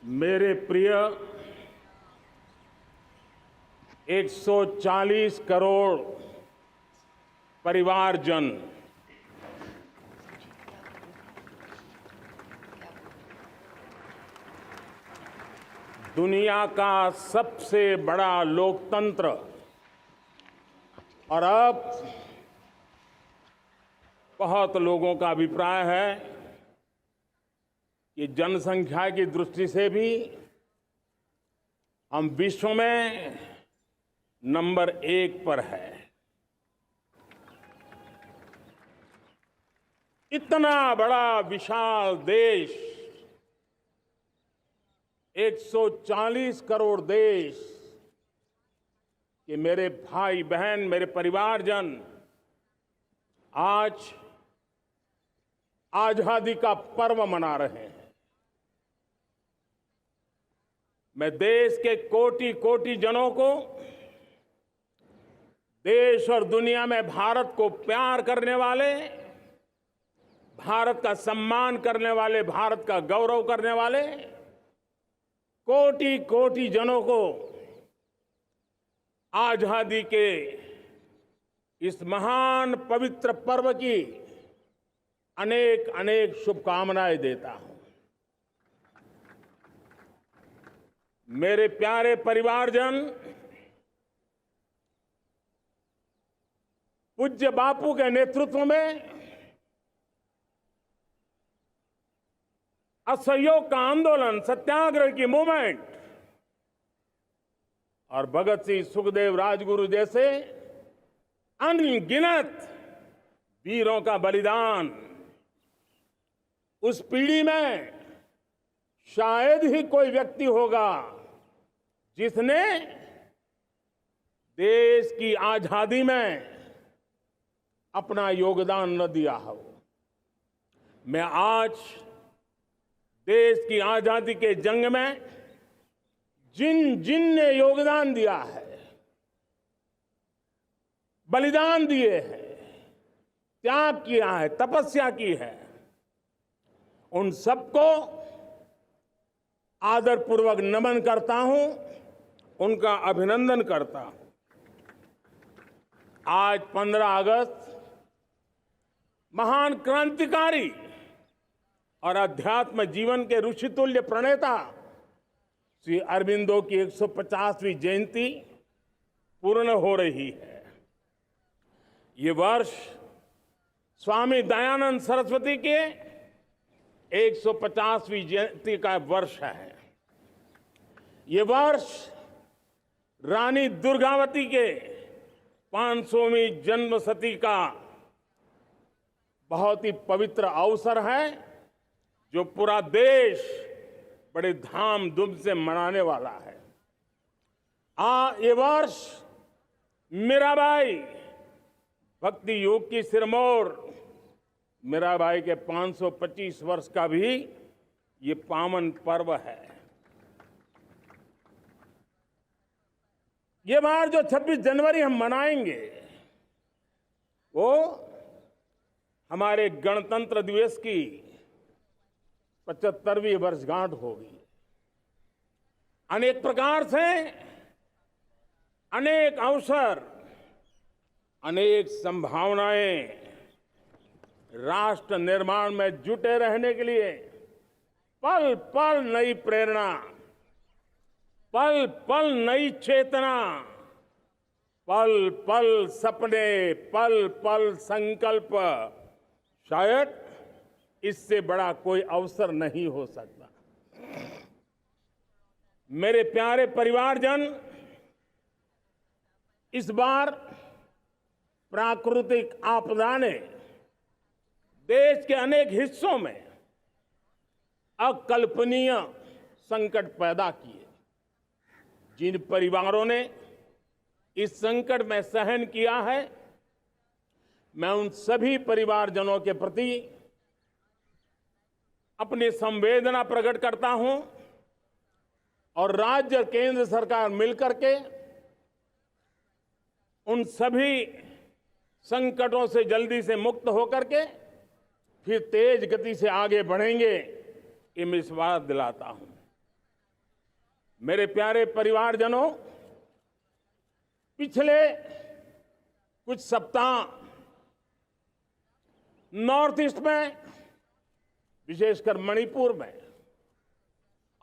मेरे प्रिय 140 करोड़ परिवारजन, दुनिया का सबसे बड़ा लोकतंत्र और अब बहुत लोगों का अभिप्राय है कि जनसंख्या की दृष्टि से भी हम विश्व में नंबर 1 पर है। इतना बड़ा विशाल देश, 140 करोड़ देश कि मेरे भाई बहन, मेरे परिवारजन आज आजादी का पर्व मना रहे हैं। मैं देश के कोटि कोटि जनों को, देश और दुनिया में भारत को प्यार करने वाले, भारत का सम्मान करने वाले, भारत का गौरव करने वाले कोटि कोटि जनों को आजादी के इस महान पवित्र पर्व की अनेक अनेक शुभकामनाएं देता हूं। मेरे प्यारे परिवारजन, पूज्य बापू के नेतृत्व में असहयोग का आंदोलन, सत्याग्रह की मूवमेंट और भगत सिंह, सुखदेव, राजगुरु जैसे अनगिनत वीरों का बलिदान, उस पीढ़ी में शायद ही कोई व्यक्ति होगा जिसने देश की आजादी में अपना योगदान न दिया हो। मैं आज देश की आजादी के जंग में जिन जिन ने योगदान दिया है, बलिदान दिए हैं, त्याग किया है, तपस्या की है, उन सबको आदरपूर्वक नमन करता हूं, उनका अभिनंदन करता हूं। आज 15 अगस्त महान क्रांतिकारी और अध्यात्म जीवन के ऋषितुल्य प्रणेता श्री अरबिंदो की 150वीं जयंती पूर्ण हो रही है। ये वर्ष स्वामी दयानंद सरस्वती के 150वीं जयंती का वर्ष है। ये वर्ष रानी दुर्गावती के 500वीं जन्मशती का बहुत ही पवित्र अवसर है, जो पूरा देश बड़े धामधूम से मनाने वाला है। ये वर्ष मीराबाई, भक्ति योग की सिरमौर मीराबाई के 525 वर्ष का भी ये पावन पर्व है। ये बार जो 26 जनवरी हम मनाएंगे वो हमारे गणतंत्र दिवस की 75वीं वर्षगांठ होगी। अनेक प्रकार से अनेक अवसर, अनेक संभावनाएं राष्ट्र निर्माण में जुटे रहने के लिए पल पल नई प्रेरणा, पल पल नई चेतना, पल पल सपने, पल पल संकल्प, शायद इससे बड़ा कोई अवसर नहीं हो सकता। मेरे प्यारे परिवारजन, इस बार प्राकृतिक आपदा ने देश के अनेक हिस्सों में अकल्पनीय संकट पैदा किए। जिन परिवारों ने इस संकट में सहन किया है, मैं उन सभी परिवारजनों के प्रति अपनी संवेदना प्रकट करता हूं और राज्य और केंद्र सरकार मिलकर के उन सभी संकटों से जल्दी से मुक्त होकर के फिर तेज गति से आगे बढ़ेंगे, ये मैं विश्वास दिलाता हूं। मेरे प्यारे परिवारजनों, पिछले कुछ सप्ताह नॉर्थ ईस्ट में, विशेषकर मणिपुर में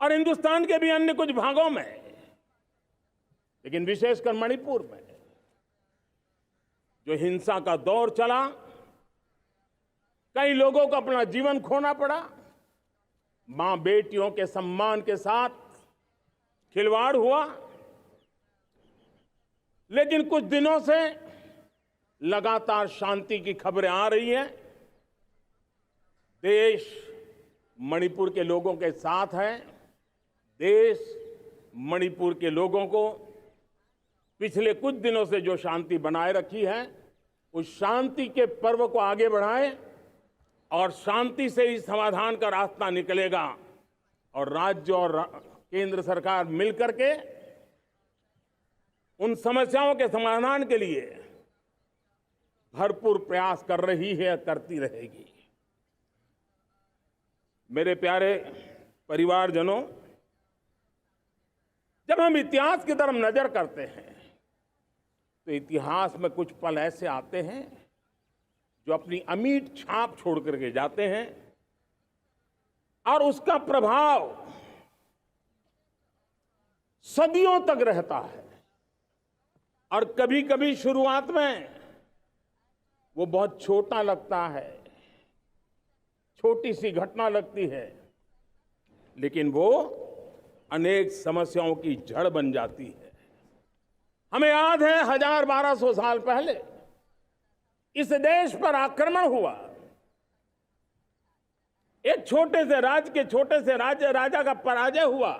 और हिंदुस्तान के भी अन्य कुछ भागों में, लेकिन विशेषकर मणिपुर में जो हिंसा का दौर चला, कई लोगों को अपना जीवन खोना पड़ा, मां बेटियों के सम्मान के साथ खिलवाड़ हुआ। लेकिन कुछ दिनों से लगातार शांति की खबरें आ रही हैं। देश मणिपुर के लोगों के साथ है। देश मणिपुर के लोगों को पिछले कुछ दिनों से जो शांति बनाए रखी है, उस शांति के पर्व को आगे बढ़ाएं और शांति से ही समाधान का रास्ता निकलेगा। और राज्य और केंद्र सरकार मिलकर के उन समस्याओं के समाधान के लिए भरपूर प्रयास कर रही है, करती रहेगी। मेरे प्यारे परिवारजनों, जब हम इतिहास की तरफ नजर करते हैं तो इतिहास में कुछ पल ऐसे आते हैं जो अपनी अमिट छाप छोड़ करके जाते हैं और उसका प्रभाव सदियों तक रहता है। और कभी कभी शुरुआत में वो बहुत छोटा लगता है, छोटी सी घटना लगती है, लेकिन वो अनेक समस्याओं की जड़ बन जाती है। हमें याद है 1000-1200 साल पहले इस देश पर आक्रमण हुआ। एक छोटे से राज्य के छोटे से राजा का पराजय हुआ,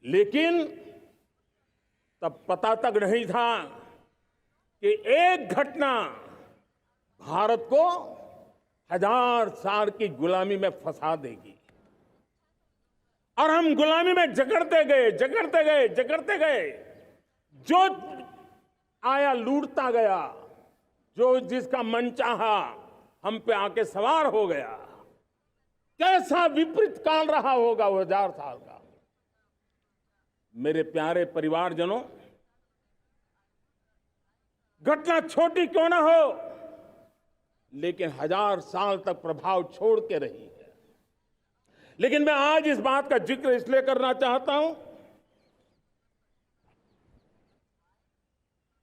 लेकिन तब पता तक नहीं था कि एक घटना भारत को 1000 साल की गुलामी में फंसा देगी। और हम गुलामी में जकड़ते गए, जो आया लूटता गया, जो जिसका मन चाहा हम पे आके सवार हो गया। कैसा विपरीत काल रहा होगा वो 1000 साल का। मेरे प्यारे परिवारजनों, घटना छोटी क्यों ना हो, लेकिन 1000 साल तक प्रभाव छोड़ के रही है। लेकिन मैं आज इस बात का जिक्र इसलिए करना चाहता हूं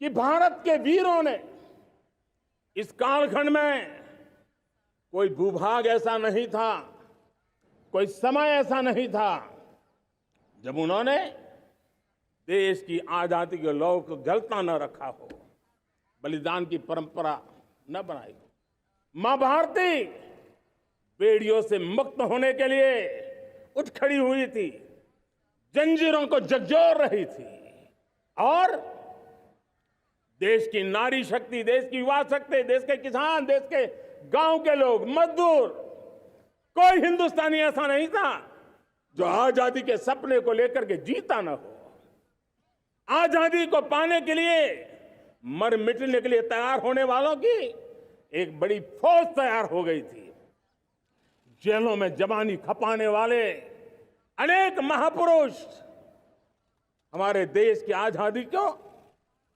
कि भारत के वीरों ने इस कालखंड में कोई भूभाग ऐसा नहीं था, कोई समय ऐसा नहीं था जब उन्होंने देश की आजादी के लौ को जलता न रखा हो, बलिदान की परंपरा न बनाई हो। मां भारती बेड़ियों से मुक्त होने के लिए उठ खड़ी हुई थी, जंजीरों को झकझोर रही थी। और देश की नारी शक्ति, देश की युवा शक्ति, देश के किसान, देश के गांव के लोग, मजदूर, कोई हिंदुस्तानी ऐसा नहीं था जो आजादी के सपने को लेकर के जीता न हो। आजादी को पाने के लिए मर मिटने के लिए तैयार होने वालों की एक बड़ी फौज तैयार हो गई थी। जेलों में जवानी खपाने वाले अनेक महापुरुष हमारे देश की आजादी को,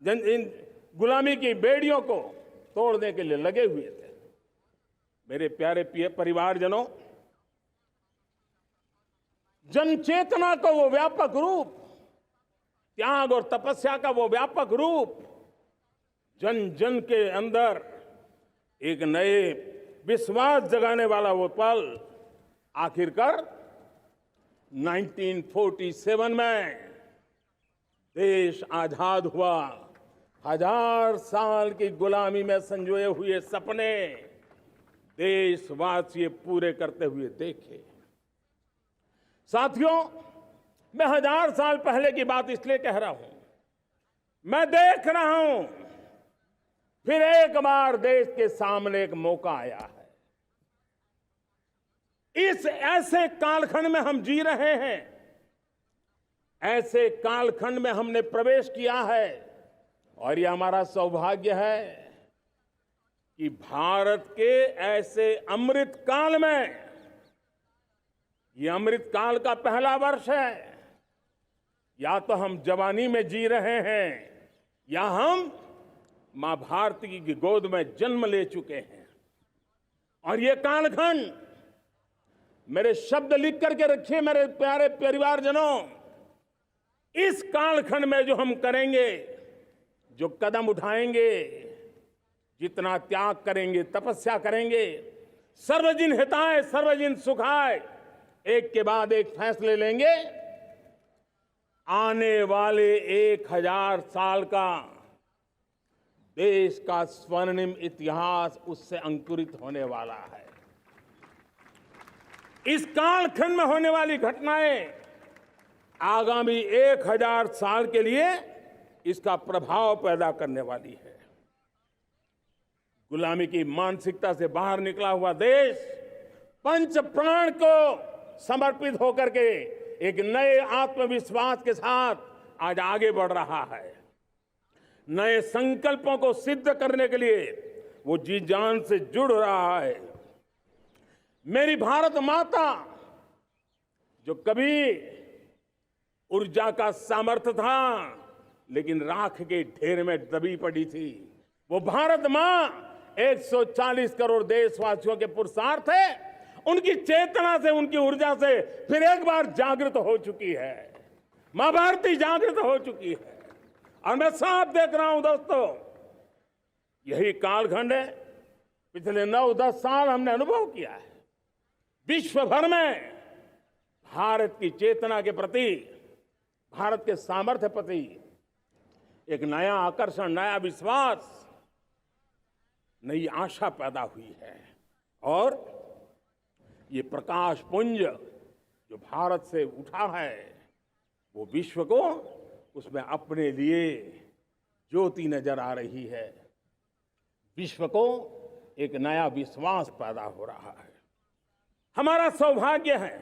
इन गुलामी की बेड़ियों को तोड़ने के लिए लगे हुए थे। मेरे प्यारे परिवारजनों, जन चेतना का वो व्यापक रूप, त्याग और तपस्या का वो व्यापक रूप, जन जन के अंदर एक नए विश्वास जगाने वाला वो पल आखिरकार 1947 में देश आजाद हुआ। 1000 साल की गुलामी में संजोए हुए सपने देशवासी पूरे करते हुए देखे। साथियों, मैं 1000 साल पहले की बात इसलिए कह रहा हूं, मैं देख रहा हूं फिर एक बार देश के सामने एक मौका आया है। इस ऐसे कालखंड में हम जी रहे हैं, ऐसे कालखंड में हमने प्रवेश किया है और यह हमारा सौभाग्य है कि भारत के ऐसे अमृत काल में, यह अमृत काल का पहला वर्ष है, या तो हम जवानी में जी रहे हैं या हम मां भारती की गोद में जन्म ले चुके हैं। और ये कालखंड, मेरे शब्द लिख करके रखिए मेरे प्यारे परिवारजनों, इस कालखंड में जो हम करेंगे, जो कदम उठाएंगे, जितना त्याग करेंगे, तपस्या करेंगे, सर्वजन हिताय सर्वजन सुखाय, एक के बाद एक फैसले लेंगे, आने वाले 1000 साल का देश का स्वर्णिम इतिहास उससे अंकुरित होने वाला है। इस कालखंड में होने वाली घटनाएं आगामी 1000 साल के लिए इसका प्रभाव पैदा करने वाली है। गुलामी की मानसिकता से बाहर निकला हुआ देश पंच प्राण को समर्पित होकर के एक नए आत्मविश्वास के साथ आज आगे बढ़ रहा है। नए संकल्पों को सिद्ध करने के लिए वो जी जान से जुड़ रहा है। मेरी भारत माता, जो कभी ऊर्जा का सामर्थ्य था लेकिन राख के ढेर में दबी पड़ी थी, वो भारत मां 140 करोड़ देशवासियों के पुरुषार्थ है, उनकी चेतना से, उनकी ऊर्जा से फिर एक बार जागृत हो चुकी है। मां भारती जागृत हो चुकी है। और मैं साफ देख रहा हूं दोस्तों, यही कालखंड है, पिछले 9-10 साल हमने अनुभव किया है। विश्व भर में भारत की चेतना के प्रति, भारत के सामर्थ्य प्रति एक नया आकर्षण, नया विश्वास, नई आशा पैदा हुई है। और ये प्रकाश पुंज जो भारत से उठा है, वो विश्व को उसमें अपने लिए ज्योति नजर आ रही है। विश्व को एक नया विश्वास पैदा हो रहा है। हमारा सौभाग्य है,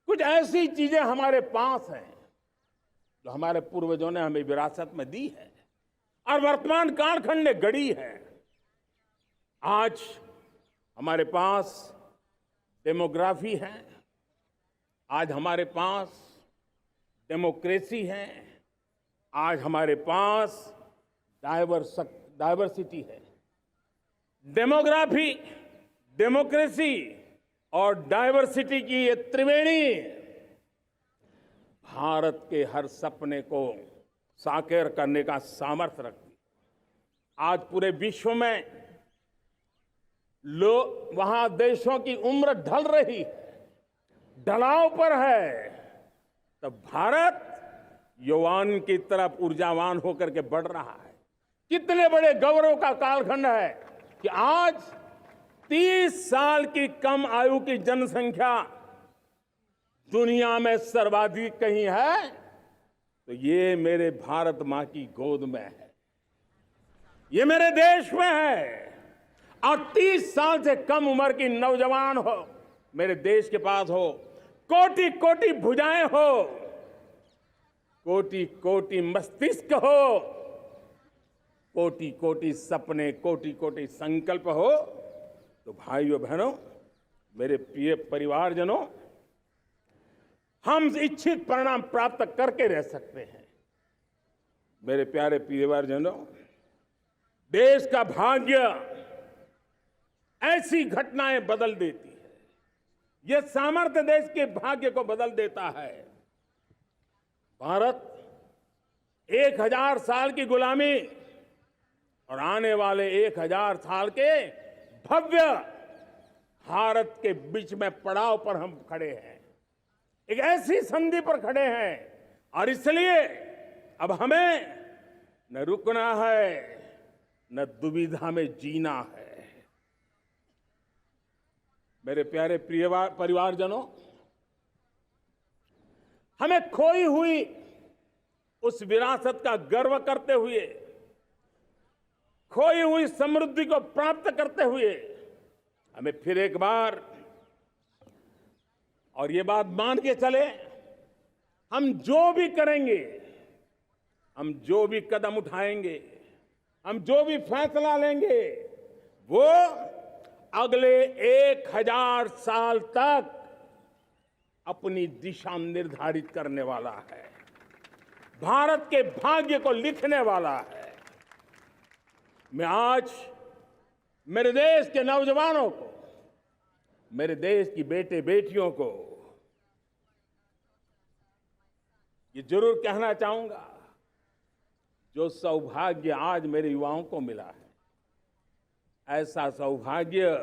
कुछ ऐसी चीजें हमारे पास हैं जो हमारे पूर्वजों ने हमें विरासत में दी है और वर्तमान कालखंड ने गढ़ी है। आज हमारे पास डेमोग्राफी है, आज हमारे पास डेमोक्रेसी है, आज हमारे पास डाइवर्सिटी है। डेमोग्राफी, डेमोक्रेसी और डाइवर्सिटी की ये त्रिवेणी भारत के हर सपने को साकार करने का सामर्थ्य रखती है। आज पूरे विश्व में वहां देशों की उम्र ढल रही है, ढलाव पर है, तब भारत यौवन की तरफ ऊर्जावान होकर के बढ़ रहा है। कितने बड़े गौरव का कालखंड है कि आज 30 साल की कम आयु की जनसंख्या दुनिया में सर्वाधिक कहीं है तो ये मेरे भारत मां की गोद में है, ये मेरे देश में है। और 30 साल से कम उम्र की नौजवान हो मेरे देश के पास हो, कोटि कोटि भुजाएं हो, कोटि कोटि मस्तिष्क हो, कोटि कोटि सपने, कोटि कोटि संकल्प हो, तो भाइयों बहनों, मेरे प्रिय परिवारजनों, हम इच्छित परिणाम प्राप्त करके रह सकते हैं। मेरे प्यारे परिवारजनों, देश का भाग्य ऐसी घटनाएं बदल देती है, यह सामर्थ्य देश के भाग्य को बदल देता है। भारत 1000 साल की गुलामी और आने वाले 1000 साल के भव्य भारत के बीच में पड़ाव पर हम खड़े हैं, एक ऐसी संधि पर खड़े हैं। और इसलिए अब हमें न रुकना है, न दुविधा में जीना है। मेरे प्यारे प्रिय परिवारजनों, हमें खोई हुई उस विरासत का गर्व करते हुए, खोई हुई समृद्धि को प्राप्त करते हुए, हमें फिर एक बार, और ये बात मान के चले, हम जो भी करेंगे, हम जो भी कदम उठाएंगे, हम जो भी फैसला लेंगे, वो अगले 1000 साल तक अपनी दिशा निर्धारित करने वाला है, भारत के भाग्य को लिखने वाला है। मैं आज मेरे देश के नौजवानों को, मेरे देश की बेटे बेटियों को ये जरूर कहना चाहूंगा, जो सौभाग्य आज मेरे युवाओं को मिला है, ऐसा सौभाग्य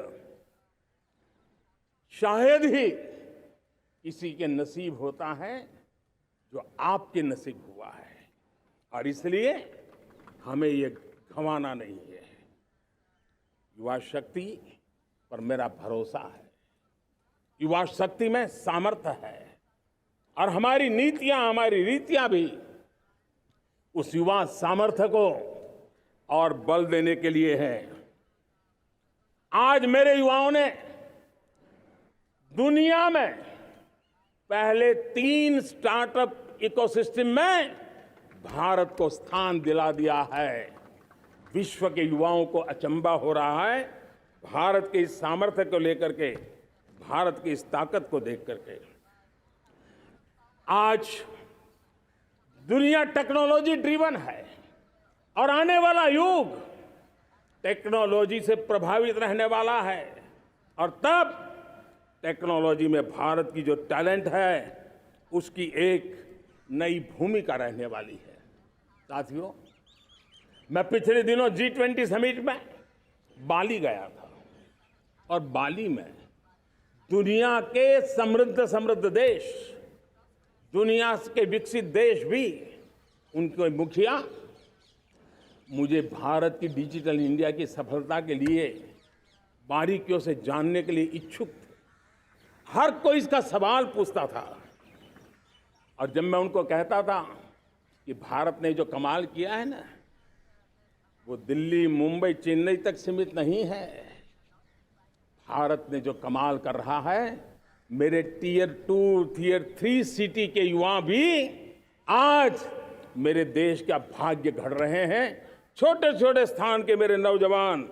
शायद ही किसी के नसीब होता है जो आपके नसीब हुआ है। और इसलिए हमें ये गंवाना नहीं है। युवा शक्ति पर मेरा भरोसा है, युवा शक्ति में सामर्थ्य है, और हमारी नीतियां, हमारी रीतियां भी उस युवा सामर्थ्य को और बल देने के लिए है। आज मेरे युवाओं ने दुनिया में पहले 3 स्टार्टअप इकोसिस्टम में भारत को स्थान दिला दिया है। विश्व के युवाओं को अचंभा हो रहा है भारत के इस सामर्थ्य को लेकर के, भारत की इस ताकत को देख करके। आज दुनिया टेक्नोलॉजी ड्रिवन है और आने वाला युग टेक्नोलॉजी से प्रभावित रहने वाला है, और तब टेक्नोलॉजी में भारत की जो टैलेंट है उसकी एक नई भूमिका रहने वाली है। साथियों, मैं पिछले दिनों G20 समिट में बाली गया था, और बाली में दुनिया के समृद्ध देश, दुनिया के विकसित देश भी, उनके मुखिया मुझे भारत की डिजिटल इंडिया की सफलता के लिए बारीकियों से जानने के लिए इच्छुक थे। हर कोई इसका सवाल पूछता था, और जब मैं उनको कहता था कि भारत ने जो कमाल किया है ना, वो दिल्ली, मुंबई, चेन्नई तक सीमित नहीं है। भारत ने जो कमाल कर रहा है, मेरे टियर 2, टियर 3 सिटी के युवा भी आज मेरे देश का भाग्य गढ़ रहे हैं। छोटे छोटे स्थान के मेरे नौजवान,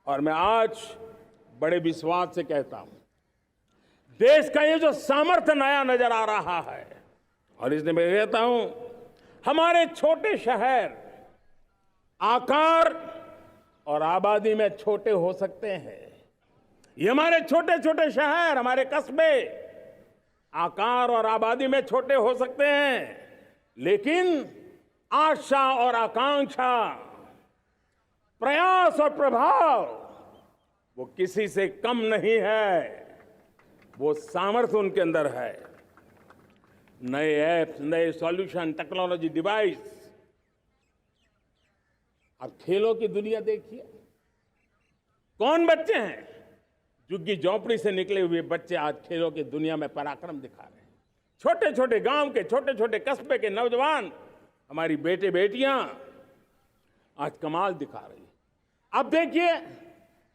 और मैं आज बड़े विश्वास से कहता हूं, देश का ये जो सामर्थ्य नया नजर आ रहा है, और इसलिए मैं कहता हूं, हमारे छोटे शहर आकार और आबादी में छोटे हो सकते हैं। ये हमारे छोटे छोटे शहर, हमारे कस्बे आकार और आबादी में छोटे हो सकते हैं, लेकिन आशा और आकांक्षा, प्रयास और प्रभाव वो किसी से कम नहीं है। वो सामर्थ्य उनके अंदर है। नए ऐप्स, नए सॉल्यूशन, टेक्नोलॉजी डिवाइस। अब खेलों की दुनिया देखिए, कौन बच्चे हैं? झुग्गी झोंपड़ी से निकले हुए बच्चे आज खेलों की दुनिया में पराक्रम दिखा रहे हैं। छोटे छोटे गांव के, छोटे छोटे कस्बे के नौजवान, हमारी बेटे बेटियां आज कमाल दिखा रही हैं। अब देखिए,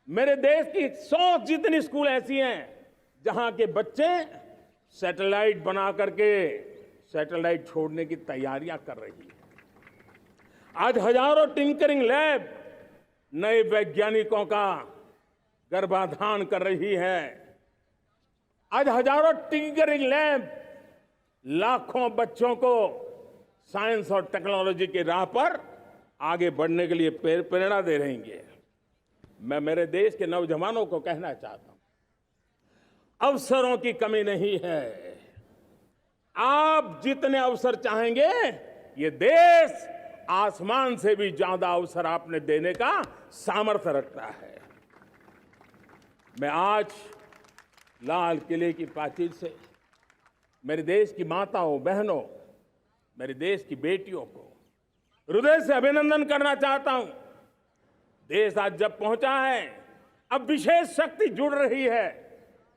मेरे देश की 100 जितनी स्कूल ऐसी हैं जहां के बच्चे सैटेलाइट बना करके सैटेलाइट छोड़ने की तैयारियां कर रही हैं। आज हजारों टिंकरिंग लैब नए वैज्ञानिकों का गर्भाधान कर रही है। आज हजारों टिंकरिंग लैब लाखों बच्चों को साइंस और टेक्नोलॉजी की राह पर आगे बढ़ने के लिए प्रेरणा दे रही हैं। मैं मेरे देश के नौजवानों को कहना चाहता हूं, अवसरों की कमी नहीं है। आप जितने अवसर चाहेंगे, ये देश आसमान से भी ज्यादा अवसर आपने देने का सामर्थ्य रखता है। मैं आज लाल किले की प्राचीर से मेरे देश की माताओं, बहनों, मेरे देश की बेटियों को हृदय से अभिनंदन करना चाहता हूं। देश आज जब पहुंचा है, अब विशेष शक्ति जुड़ रही है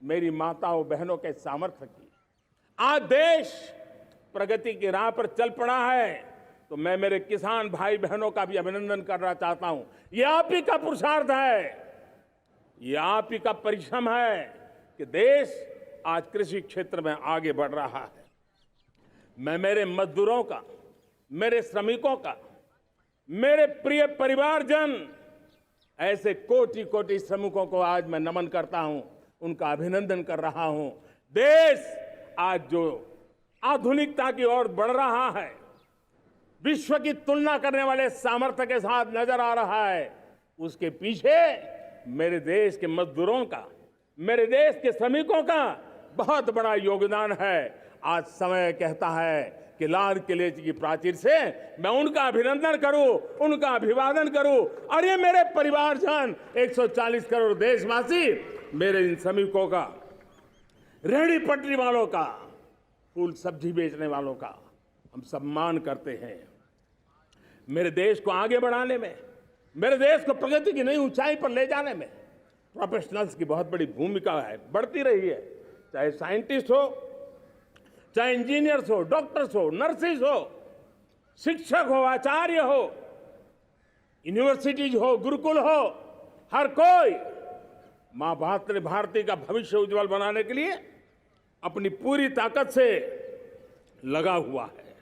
मेरी माताओं बहनों के सामर्थ्य की। आज देश प्रगति की राह पर चल पड़ा है, तो मैं मेरे किसान भाई बहनों का भी अभिनंदन करना चाहता हूं। ये आप ही का पुरुषार्थ है, ये आप ही का परिश्रम है कि देश आज कृषि क्षेत्र में आगे बढ़ रहा है। मैं मेरे मजदूरों का, मेरे श्रमिकों का, मेरे प्रिय परिवारजन, ऐसे कोटि कोटि श्रमिकों को आज मैं नमन करता हूं, उनका अभिनंदन कर रहा हूं। देश आज जो आधुनिकता की ओर बढ़ रहा है, विश्व की तुलना करने वाले सामर्थ्य के साथ नजर आ रहा है, उसके पीछे मेरे देश के मजदूरों का, मेरे देश के श्रमिकों का बहुत बड़ा योगदान है। आज समय कहता है कि लाल किले की प्राचीर से मैं उनका अभिनंदन करूं, उनका अभिवादन करूं। और ये मेरे परिवारजन 140 करोड़ देशवासी, मेरे इन श्रमिकों का, रेहड़ी पटरी वालों का, फूल सब्जी बेचने वालों का हम सम्मान करते हैं। मेरे देश को आगे बढ़ाने में, मेरे देश को प्रगति की नई ऊंचाई पर ले जाने में प्रोफेशनल्स की बहुत बड़ी भूमिका है, बढ़ती रही है। चाहे साइंटिस्ट हो, चाहे इंजीनियर्स हो, डॉक्टर्स हो, नर्सिस हो, शिक्षक हो, आचार्य हो, यूनिवर्सिटीज हो, गुरुकुल हो, हर कोई मां भारती का भविष्य उज्जवल बनाने के लिए अपनी पूरी ताकत से लगा हुआ है।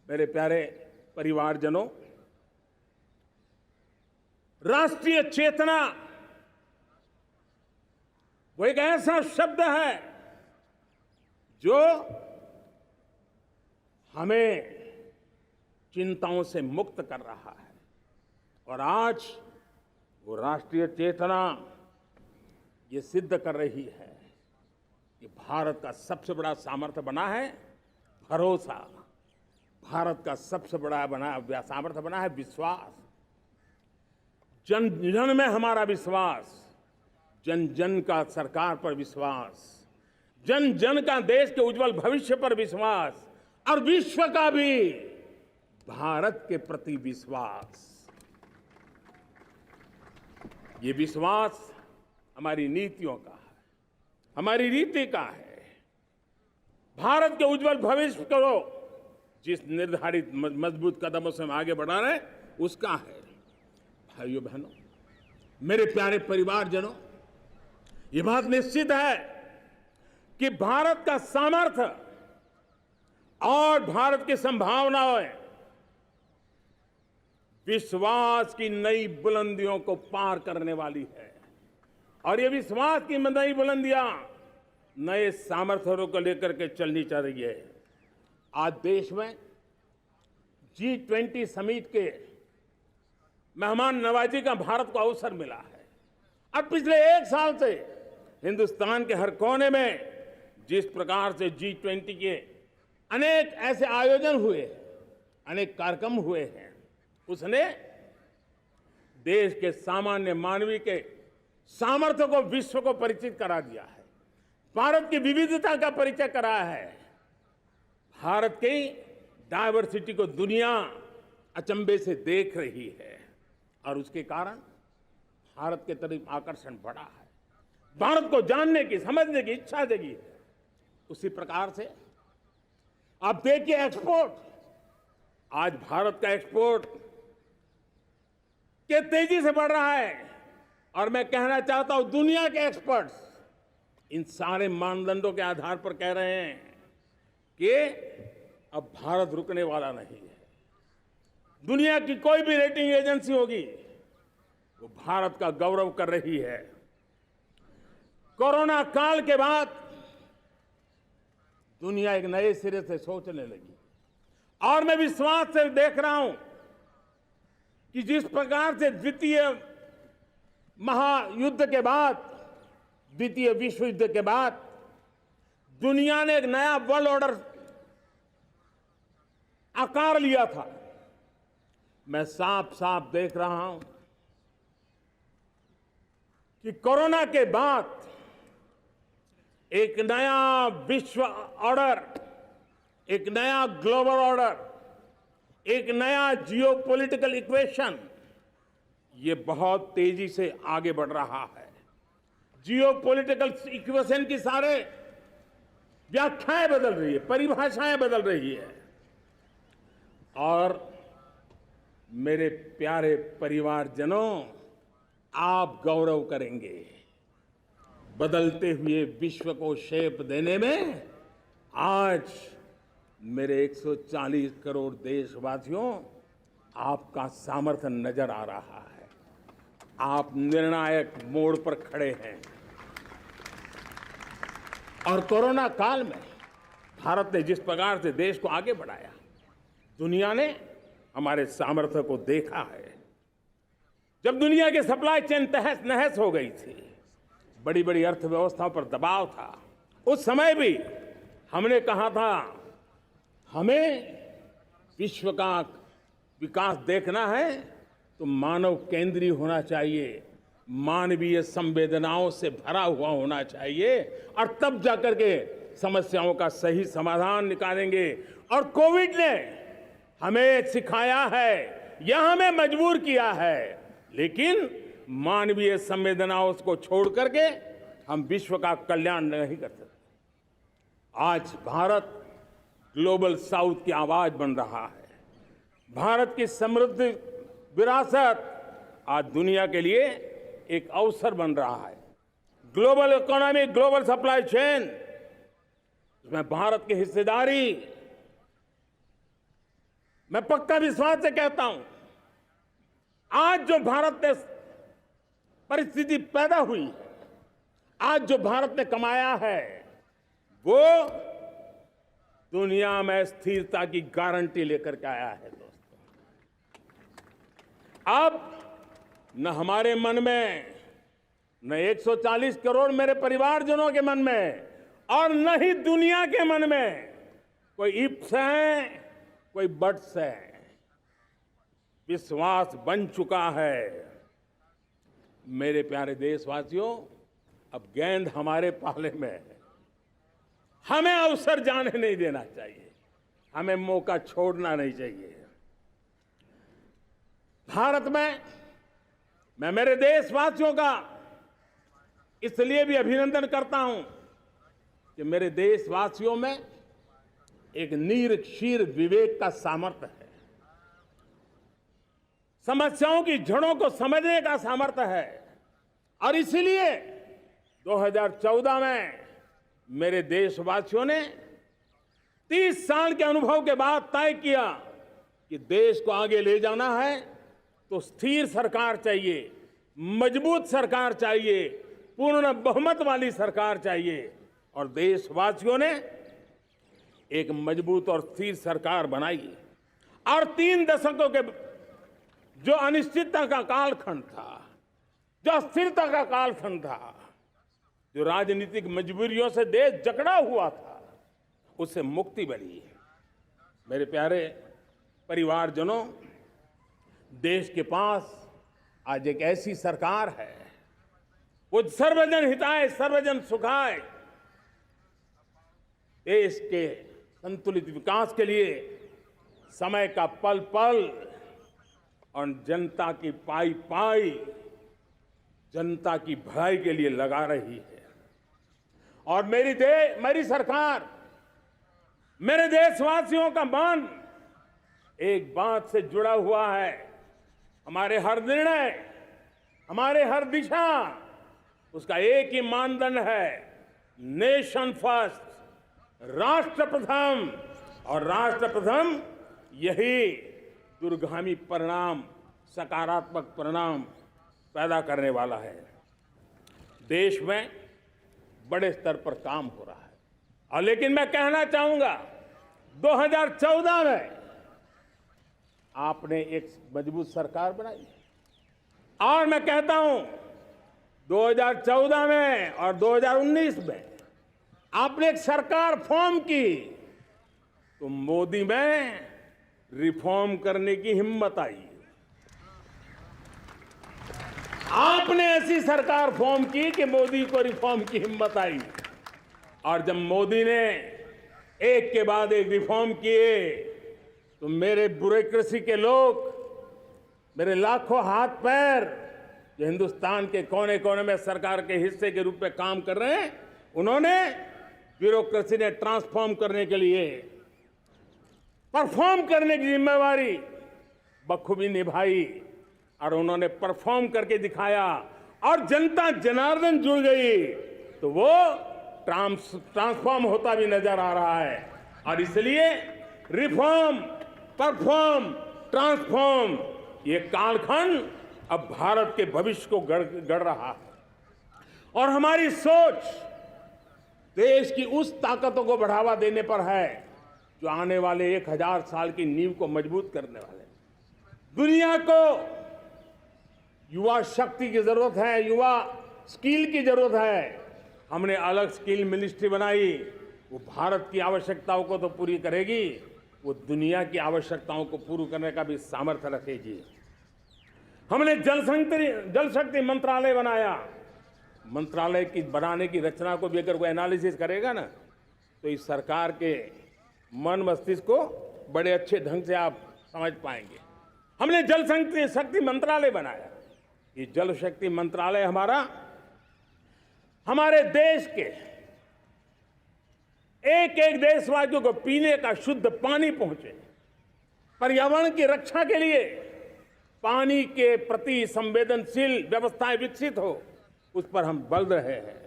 मेरे प्यारे परिवारजनों, राष्ट्रीय चेतना वो एक ऐसा शब्द है जो हमें चिंताओं से मुक्त कर रहा है। और आज वो राष्ट्रीय चेतना ये सिद्ध कर रही है कि भारत का सबसे बड़ा सामर्थ्य बना है भरोसा, भारत का सबसे बड़ा सामर्थ्य बना है विश्वास। जन जन में हमारा विश्वास, जन जन का सरकार पर विश्वास, जन जन का देश के उज्जवल भविष्य पर विश्वास, और विश्व का भी भारत के प्रति विश्वास। ये विश्वास हमारी नीतियों का है, हमारी रीति का है। भारत के उज्जवल भविष्य को जिस निर्धारित मजबूत कदमों से हम आगे बढ़ा रहे हैं, उसका है। भाइयों बहनों, मेरे प्यारे परिवारजनों, ये बात निश्चित है कि भारत का सामर्थ्य और भारत की संभावनाएं विश्वास की नई बुलंदियों को पार करने वाली है। और ये विश्वास की नई बुलंदियां नए सामर्थ्यों को लेकर के चलनी चाहिए। आज देश में G20 समिट के मेहमान नवाजी का भारत को अवसर मिला है। अब पिछले एक साल से हिंदुस्तान के हर कोने में जिस प्रकार से G20 के अनेक ऐसे आयोजन हुए, अनेक कार्यक्रम हुए हैं, उसने देश के सामान्य मानवी के सामर्थ्य को विश्व को परिचित करा दिया है, भारत की विविधता का परिचय कराया है, भारत की डायवर्सिटी को दुनिया अचंभे से देख रही है। और उसके कारण भारत के तरफ आकर्षण बढ़ा है, भारत को जानने की, समझने की इच्छा जगी है। उसी प्रकार से आप देखिए एक्सपोर्ट, आज भारत का एक्सपोर्ट के तेजी से बढ़ रहा है। और मैं कहना चाहता हूं, दुनिया के एक्सपर्ट्स इन सारे मानदंडों के आधार पर कह रहे हैं कि अब भारत रुकने वाला नहीं है। दुनिया की कोई भी रेटिंग एजेंसी होगी, वो भारत का गौरव कर रही है। कोरोना काल के बाद दुनिया एक नए सिरे से सोचने लगी। और मैं विश्वास से देख रहा हूं कि जिस प्रकार से द्वितीय महायुद्ध के बाद, द्वितीय विश्व युद्ध के बाद दुनिया ने एक नया वर्ल्ड ऑर्डर आकार लिया था, मैं साफ साफ देख रहा हूं कि कोरोना के बाद एक नया विश्व ऑर्डर, एक नया ग्लोबल ऑर्डर, एक नया जियोपॉलिटिकल इक्वेशन, ये बहुत तेजी से आगे बढ़ रहा है। जियोपॉलिटिकल इक्वेशन की सारे व्याख्याएं बदल रही है, परिभाषाएं बदल रही है। और मेरे प्यारे परिवारजनों, आप गौरव करेंगे। बदलते हुए विश्व को शेप देने में आज मेरे 140 करोड़ देशवासियों, आपका सामर्थ्य नजर आ रहा है। आप निर्णायक मोड़ पर खड़े हैं। और कोरोना काल में भारत ने जिस प्रकार से देश को आगे बढ़ाया, दुनिया ने हमारे सामर्थ्य को देखा है। जब दुनिया की सप्लाई चेन तहस नहस हो गई थी, बड़ी बड़ी अर्थव्यवस्थाओं पर दबाव था, उस समय भी हमने कहा था हमें विश्व का विकास देखना है तो मानव केंद्रीय होना चाहिए, मानवीय संवेदनाओं से भरा हुआ होना चाहिए, और तब जाकर के समस्याओं का सही समाधान निकालेंगे। और कोविड ने हमें सिखाया है या हमें मजबूर किया है, लेकिन मानवीय संवेदनाओं को छोड़ करके हम विश्व का कल्याण नहीं कर सकते। आज भारत ग्लोबल साउथ की आवाज बन रहा है। भारत की समृद्ध विरासत आज दुनिया के लिए एक अवसर बन रहा है। Global economy, global supply chain, इसमें भारत की हिस्सेदारी, मैं पक्का विश्वास से कहता हूं, आज जो भारत ने परिस्थिति पैदा हुई है, आज जो भारत ने कमाया है, वो दुनिया में स्थिरता की गारंटी लेकर के आया है। दोस्तों, अब न हमारे मन में, न 140 करोड़ मेरे परिवारजनों के मन में, और न ही दुनिया के मन में कोई इफ्स है, कोई बट्स है। विश्वास बन चुका है। मेरे प्यारे देशवासियों, अब गेंद हमारे पाले में है। हमें अवसर जाने नहीं देना चाहिए, हमें मौका छोड़ना नहीं चाहिए। भारत में मैं मेरे देशवासियों का इसलिए भी अभिनंदन करता हूं कि मेरे देशवासियों में एक नीर क्षीर विवेक का सामर्थ्य है, समस्याओं की जड़ों को समझने का सामर्थ्य है। और इसलिए 2014 में मेरे देशवासियों ने 30 साल के अनुभव के बाद तय किया कि देश को आगे ले जाना है तो स्थिर सरकार चाहिए, मजबूत सरकार चाहिए, पूर्ण बहुमत वाली सरकार चाहिए। और देशवासियों ने एक मजबूत और स्थिर सरकार बनाई। और 3 दशकों के जो अनिश्चितता का कालखंड था, जो अस्थिरता का कालखंड था, जो राजनीतिक मजबूरियों से देश जकड़ा हुआ था, उससे मुक्ति मिली। मेरे प्यारे परिवारजनों, देश के पास आज एक ऐसी सरकार है, वो सर्वजन हिताय सर्वजन सुखाय, देश के संतुलित विकास के लिए समय का पल पल और जनता की पाई पाई, जनता की भलाई के लिए लगा रही है। और मेरी सरकार, मेरे देशवासियों का मन एक बात से जुड़ा हुआ है। हमारे हर निर्णय, हमारे हर दिशा, उसका एक ही मानदंड है, नेशन फर्स्ट, राष्ट्र प्रथम। और राष्ट्र प्रथम यही दूरगामी परिणाम, सकारात्मक परिणाम पैदा करने वाला है। देश में बड़े स्तर पर काम हो रहा है। और लेकिन मैं कहना चाहूंगा, 2014 में आपने एक मजबूत सरकार बनाई, और मैं कहता हूं 2014 में और 2019 में आपने एक सरकार फॉर्म की, तो मोदी में रिफॉर्म करने की हिम्मत आई। आपने ऐसी सरकार फॉर्म की कि मोदी को रिफॉर्म की हिम्मत आई। और जब मोदी ने एक के बाद एक रिफॉर्म किए, तो मेरे ब्यूरोक्रेसी के लोग, मेरे लाखों हाथ पैर जो हिंदुस्तान के कोने कोने में सरकार के हिस्से के रूप में काम कर रहे हैं, उन्होंने ब्यूरोक्रेसी ने ट्रांसफॉर्म करने के लिए, परफॉर्म करने की जिम्मेवारी बखूबी निभाई। और उन्होंने परफॉर्म करके दिखाया, और जनता जनार्दन जुड़ गई, तो वो ट्रांसफॉर्म होता भी नजर आ रहा है। और इसलिए रिफॉर्म, परफॉर्म, ट्रांसफॉर्म, ये कालखंड अब भारत के भविष्य को गढ़ रहा है। और हमारी सोच देश की उस ताकतों को बढ़ावा देने पर है जो आने वाले 1000 साल की नींव को मजबूत करने वाले हैं। दुनिया को युवा शक्ति की जरूरत है, युवा स्किल की जरूरत है। हमने अलग स्किल मिनिस्ट्री बनाई। वो भारत की आवश्यकताओं को तो पूरी करेगी, वो दुनिया की आवश्यकताओं को पूरी करने का भी सामर्थ्य रखेगी। हमने जल शक्ति मंत्रालय बनाया। मंत्रालय की बनाने की रचना को भी अगर कोई एनालिसिस करेगा ना, तो इस सरकार के मन मस्तिष्क को बड़े अच्छे ढंग से आप समझ पाएंगे। हमने जल शक्ति मंत्रालय बनाया। ये जल शक्ति मंत्रालय हमारे देश के एक एक देशवासियों को पीने का शुद्ध पानी पहुंचे, पर्यावरण की रक्षा के लिए पानी के प्रति संवेदनशील व्यवस्थाएं विकसित हो, उस पर हम बल रहे हैं।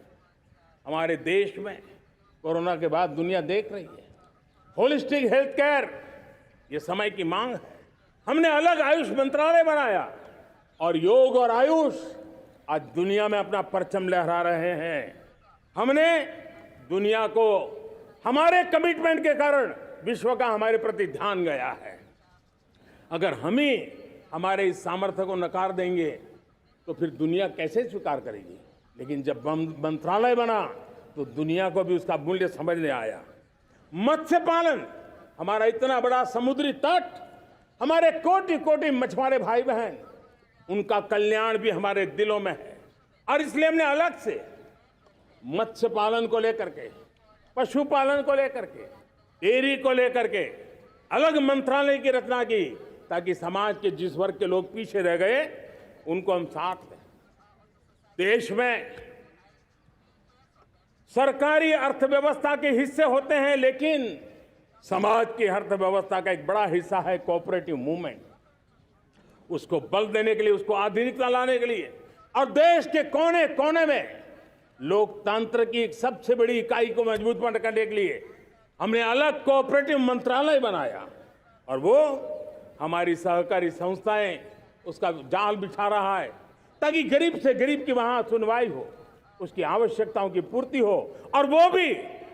हमारे देश में कोरोना के बाद दुनिया देख रही है होलिस्टिक हेल्थ केयर, ये समय की मांग है। हमने अलग आयुष मंत्रालय बनाया और योग और आयुष आज दुनिया में अपना परचम लहरा रहे हैं। हमने दुनिया को हमारे कमिटमेंट के कारण विश्व का हमारे प्रति ध्यान गया है। अगर हम ही हमारे इस सामर्थ्य को नकार देंगे तो फिर दुनिया कैसे स्वीकार करेगी। लेकिन जब मंत्रालय बना तो दुनिया को भी उसका मूल्य समझने आया। मत्स्य पालन, हमारा इतना बड़ा समुद्री तट, हमारे कोटि कोटि मछुआरे भाई बहन, उनका कल्याण भी हमारे दिलों में है। और इसलिए हमने अलग से मत्स्य पालन को लेकर के, पशुपालन को लेकर के, डेयरी को लेकर के अलग मंत्रालय की रचना की, ताकि समाज के जिस वर्ग के लोग पीछे रह गए उनको हम साथ लें। देश में सरकारी अर्थव्यवस्था के हिस्से होते हैं, लेकिन समाज की अर्थव्यवस्था का एक बड़ा हिस्सा है कोऑपरेटिव मूवमेंट। उसको बल देने के लिए, उसको आधुनिकता लाने के लिए और देश के कोने कोने में लोकतंत्र की एक सबसे बड़ी इकाई को मजबूत करने के लिए हमने अलग कोऑपरेटिव मंत्रालय बनाया। और वो हमारी सहकारी संस्थाएं उसका जाल बिछा रहा है, ताकि गरीब से गरीब की वहां सुनवाई हो, उसकी आवश्यकताओं की पूर्ति हो, और वो भी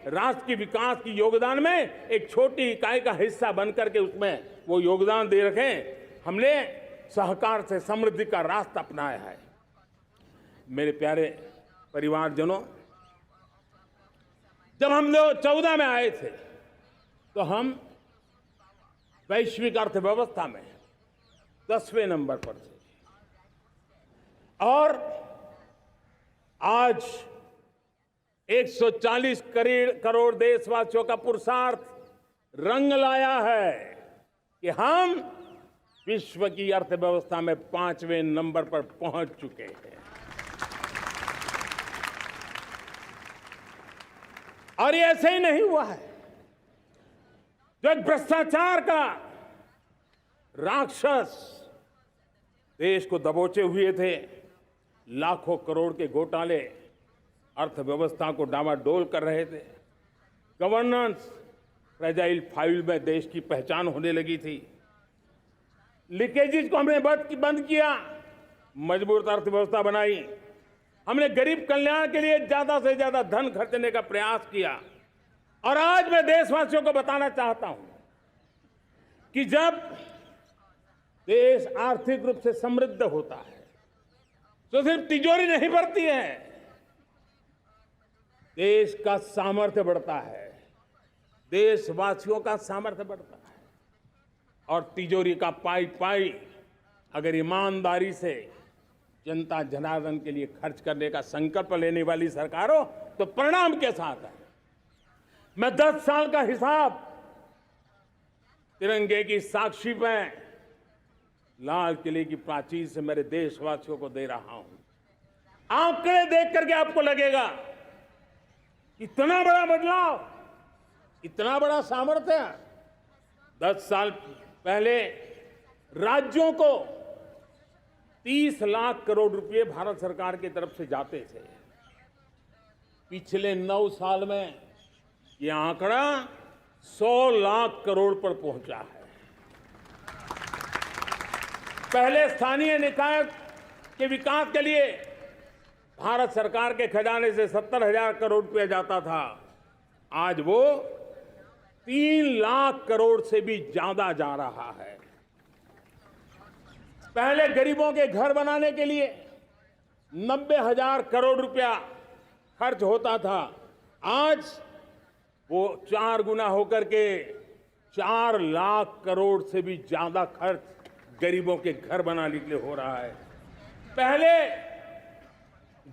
राष्ट्र के विकास की योगदान में एक छोटी इकाई का हिस्सा बनकर के उसमें वो योगदान दे रखें। हमने सहकार से समृद्धि का रास्ता अपनाया है। मेरे प्यारे परिवारजनों, जब हम लोग 14 में आए थे तो हम वैश्विक अर्थव्यवस्था में 10वें नंबर पर थे, और आज 140 करोड़ देशवासियों का पुरुषार्थ रंग लाया है कि हम विश्व की अर्थव्यवस्था में 5वें नंबर पर पहुंच चुके हैं। और ये ऐसे ही नहीं हुआ है। जो एक भ्रष्टाचार का राक्षस देश को दबोचे हुए थे, लाखों करोड़ के घोटाले अर्थव्यवस्था को डामाडोल कर रहे थे, गवर्नेंस फ्रेजाइल फाइल में देश की पहचान होने लगी थी, लीकेजेस को हमने बंद किया, मजबूत अर्थव्यवस्था बनाई, हमने गरीब कल्याण के लिए ज्यादा से ज्यादा धन खर्चने का प्रयास किया। और आज मैं देशवासियों को बताना चाहता हूं कि जब देश आर्थिक रूप से समृद्ध होता है तो सिर्फ तिजोरी नहीं भरती है, देश का सामर्थ्य बढ़ता है, देशवासियों का सामर्थ्य बढ़ता है। और तिजोरी का पाई पाई अगर ईमानदारी से जनता जनार्दन के लिए खर्च करने का संकल्प लेने वाली सरकार हो तो परिणाम के साथ है। मैं 10 साल का हिसाब तिरंगे की साक्षी में लाल किले की प्राचीर से मेरे देशवासियों को दे रहा हूं। आंकड़े देख करके आपको लगेगा इतना बड़ा बदलाव, इतना बड़ा सामर्थ्य। 10 साल पहले राज्यों को 30 लाख करोड़ रुपए भारत सरकार की तरफ से जाते थे। पिछले 9 साल में यह आंकड़ा 100 लाख करोड़ पर पहुंचा है। पहले स्थानीय निकाय के विकास के लिए भारत सरकार के खजाने से 70,000 करोड़ रुपया जाता था। आज वो 3 लाख करोड़ से भी ज्यादा जा रहा है। पहले गरीबों के घर बनाने के लिए 90,000 करोड़ रुपया खर्च होता था। आज वो 4 गुना होकर के 4 लाख करोड़ से भी ज्यादा खर्च गरीबों के घर बनाने के लिए हो रहा है। पहले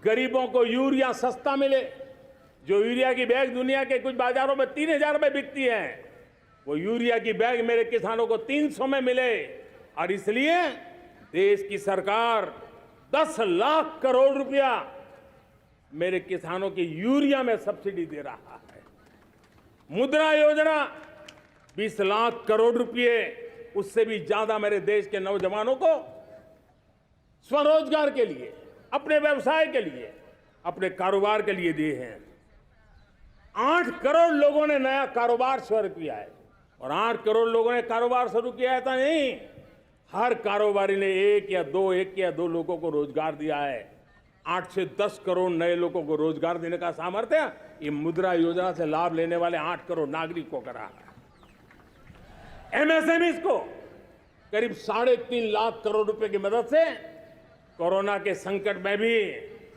गरीबों को यूरिया सस्ता मिले, जो यूरिया की बैग दुनिया के कुछ बाजारों में 3,000 में बिकती है, वो यूरिया की बैग मेरे किसानों को 300 में मिले। और इसलिए देश की सरकार 10 लाख करोड़ रुपया मेरे किसानों की यूरिया में सब्सिडी दे रहा है। मुद्रा योजना 20 लाख करोड़ रुपए, उससे भी ज्यादा मेरे देश के नौजवानों को स्वरोजगार के लिए, अपने व्यवसाय के लिए, अपने कारोबार के लिए दिए हैं। 8 करोड़ लोगों ने नया कारोबार शुरू किया है। और 8 करोड़ लोगों ने कारोबार शुरू किया है तो नहीं, हर कारोबारी ने एक या दो लोगों को रोजगार दिया है। 8 से 10 करोड़ नए लोगों को रोजगार देने का सामर्थ्य ये मुद्रा योजना से लाभ लेने वाले 8 करोड़ नागरिकों को करा है। एमएसएमई को करीब 3.5 लाख करोड़ रुपए की मदद से कोरोना के संकट में भी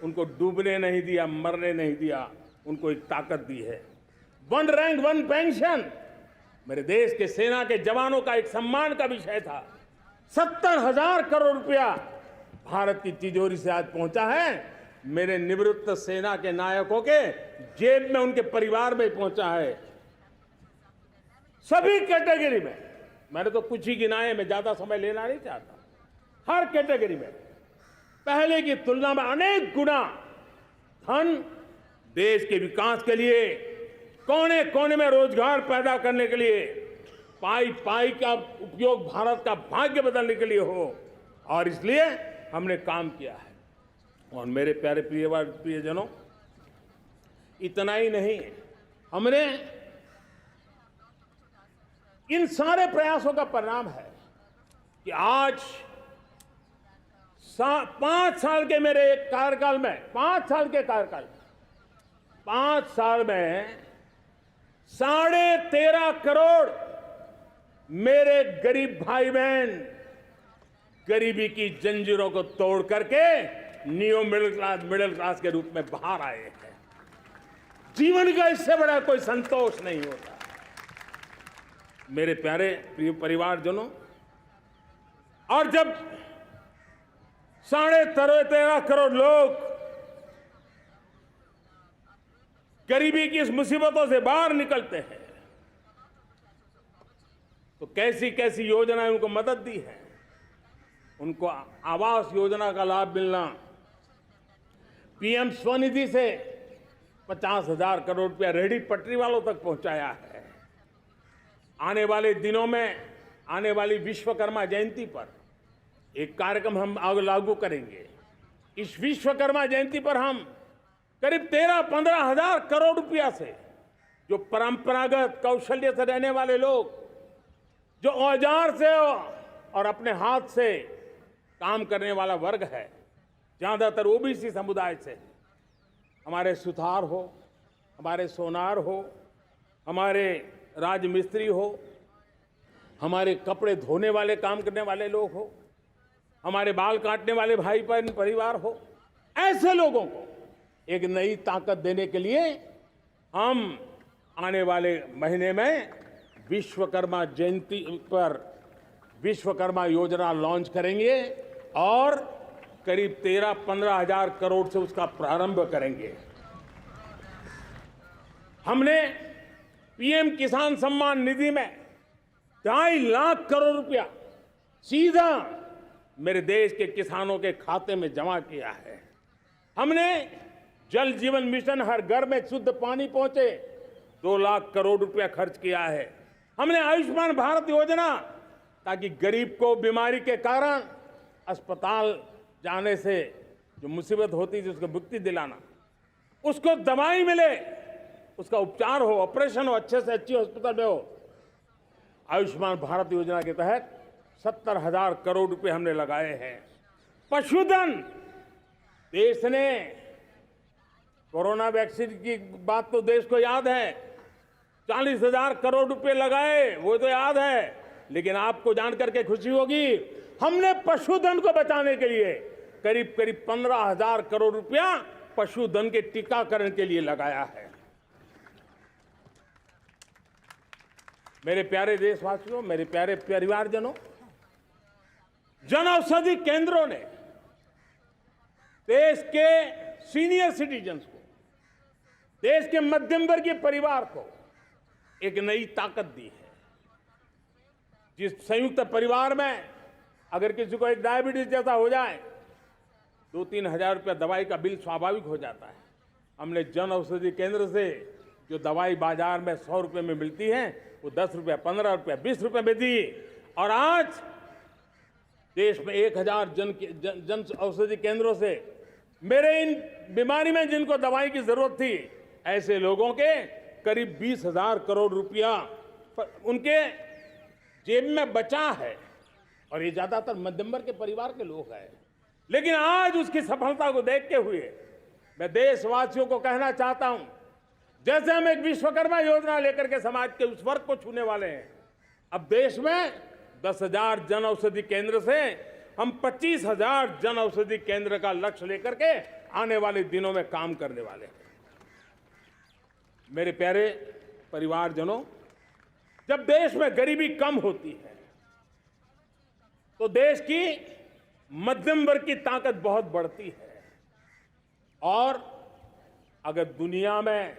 उनको डूबने नहीं दिया, मरने नहीं दिया, उनको एक ताकत दी है। 1 रैंक 1 पेंशन मेरे देश के सेना के जवानों का एक सम्मान का विषय था। 70,000 करोड़ रुपया भारत की तिजोरी से आज पहुंचा है, मेरे निवृत्त सेना के नायकों के जेब में, उनके परिवार में पहुंचा है। सभी कैटेगरी में, मैंने तो कुछ ही गिनाए, मैं ज्यादा समय लेना नहीं चाहता। हर कैटेगरी में पहले की तुलना में अनेक गुना धन देश के विकास के लिए, कोने कोने में रोजगार पैदा करने के लिए, पाई पाई का उपयोग भारत का भाग्य बदलने के लिए हो, और इसलिए हमने काम किया है। और मेरे प्यारे प्रियजनों, इतना ही नहीं, हमने इन सारे प्रयासों का परिणाम है कि आज 5 साल के मेरे कार्यकाल में, 5 साल के कार्यकाल में, 5 साल में 13.5 करोड़ मेरे गरीब भाई बहन गरीबी की जंजीरों को तोड़ करके न्यू मिडिल क्लास के रूप में बाहर आए हैं। जीवन का इससे बड़ा कोई संतोष नहीं होता। मेरे प्यारे प्रिय परिवारजनों, और जब 13.5 करोड़ लोग गरीबी की इस मुसीबतों से बाहर निकलते हैं, तो कैसी कैसी योजनाएं उनको मदद दी है। उनको आवास योजना का लाभ मिलना, पीएम स्वनिधि से 50,000 करोड़ रुपया रेहड़ी पटरी वालों तक पहुंचाया है। आने वाले दिनों में, आने वाली विश्वकर्मा जयंती पर एक कार्यक्रम हम लागू करेंगे। इस विश्वकर्मा जयंती पर हम करीब 13-15 हजार करोड़ रुपया से, जो परंपरागत कौशल्य से रहने वाले लोग, जो औजार से और अपने हाथ से काम करने वाला वर्ग है, ज्यादातर ओबीसी समुदाय से, हमारे सुथार हो, हमारे सोनार हो, हमारे राजमिस्त्री हो, हमारे कपड़े धोने वाले काम करने वाले लोग हो, हमारे बाल काटने वाले भाई बहन परिवार हो, ऐसे लोगों को एक नई ताकत देने के लिए हम आने वाले महीने में विश्वकर्मा जयंती पर विश्वकर्मा योजना लॉन्च करेंगे और करीब 13-15 हजार करोड़ से उसका प्रारंभ करेंगे। हमने पीएम किसान सम्मान निधि में 2.5 लाख करोड़ रुपया सीधा मेरे देश के किसानों के खाते में जमा किया है। हमने जल जीवन मिशन, हर घर में शुद्ध पानी पहुंचे, 2 लाख करोड़ रुपया खर्च किया है। हमने आयुष्मान भारत योजना, ताकि गरीब को बीमारी के कारण अस्पताल जाने से जो मुसीबत होती थी उसको मुक्ति दिलाना, उसको दवाई मिले, उसका उपचार हो, ऑपरेशन हो, अच्छे से अच्छी हॉस्पिटल में हो। आयुष्मान भारत योजना के तहत 70,000 करोड़ रुपए हमने लगाए हैं। पशुधन, देश ने कोरोना वैक्सीन की बात तो देश को याद है, 40,000 करोड़ रुपए लगाए, वो तो याद है। लेकिन आपको जानकर के खुशी होगी, हमने पशुधन को बचाने के लिए करीब करीब 15,000 करोड़ रुपया पशुधन के टीकाकरण के लिए लगाया है। मेरे प्यारे देशवासियों, मेरे प्यारे परिवारजनों, जन औषधि केंद्रों ने देश के सीनियर सिटीजन्स को, देश के मध्यम वर्गीय परिवार को एक नई ताकत दी है। जिस संयुक्त परिवार में अगर किसी को एक डायबिटीज जैसा हो जाए, 2-3 हजार रुपया दवाई का बिल स्वाभाविक हो जाता है। हमने जन औषधि केंद्र से जो दवाई बाजार में 100 रुपये में मिलती है, वो 10 रुपया, 15 रुपया, 20 रुपये में दी। और आज देश में 1000 जन औषधि केंद्रों से मेरे इन बीमारी में जिनको दवाई की जरूरत थी, ऐसे लोगों के करीब 20,000 करोड़ रुपया उनके जेब में बचा है। और ये ज्यादातर मध्यम वर्ग के परिवार के लोग हैं। लेकिन आज उसकी सफलता को देखते हुए मैं देशवासियों को कहना चाहता हूं, जैसे हम एक विश्वकर्मा योजना लेकर के समाज के उस वर्ग को छूने वाले हैं, अब देश में 10,000 जन औषधि केंद्र से हम 25,000 जन औषधि केंद्र का लक्ष्य लेकर के आने वाले दिनों में काम करने वाले हैं। मेरे प्यारे परिवारजनों, जब देश में गरीबी कम होती है तो देश की मध्यम वर्ग की ताकत बहुत बढ़ती है। और अगर दुनिया में,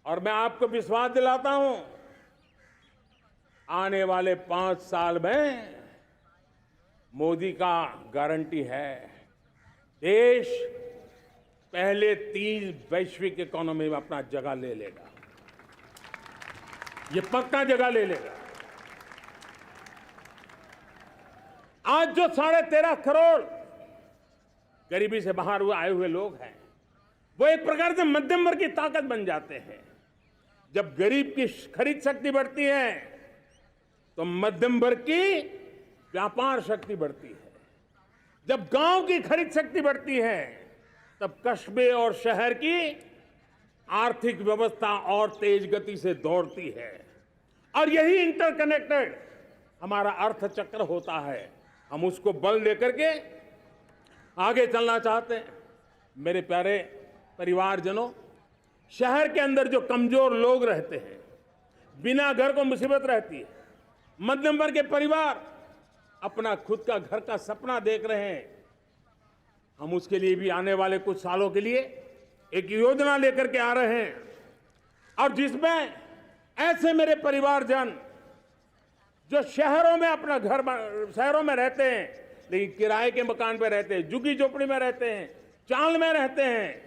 और मैं आपको विश्वास दिलाता हूं, आने वाले 5 साल में मोदी का गारंटी है, देश पहले 3 वैश्विक इकोनॉमी में अपना जगह ले लेगा। ये पक्का जगह ले लेगा। आज जो 13.5 करोड़ गरीबी से बाहर आए हुए लोग हैं, वो एक प्रकार से मध्यम वर्ग की ताकत बन जाते हैं। जब गरीब की खरीद शक्ति बढ़ती है तो मध्यम वर्ग की व्यापार शक्ति बढ़ती है। जब गांव की खरीद शक्ति बढ़ती है तब कस्बे और शहर की आर्थिक व्यवस्था और तेज गति से दौड़ती है। और यही इंटरकनेक्टेड हमारा अर्थचक्र होता है। हम उसको बल लेकर के आगे चलना चाहते हैं। मेरे प्यारे परिवारजनों, शहर के अंदर जो कमजोर लोग रहते हैं, बिना घर को मुसीबत रहती है, मध्यम वर्ग के परिवार अपना खुद का घर का सपना देख रहे हैं, हम उसके लिए भी आने वाले कुछ सालों के लिए एक योजना लेकर के आ रहे हैं। और जिसमें ऐसे मेरे परिवारजन जो शहरों में अपना घर, शहरों में रहते हैं लेकिन किराए के मकान पे रहते हैं, झुग्गी झोपड़ी में रहते हैं, चाल में रहते हैं,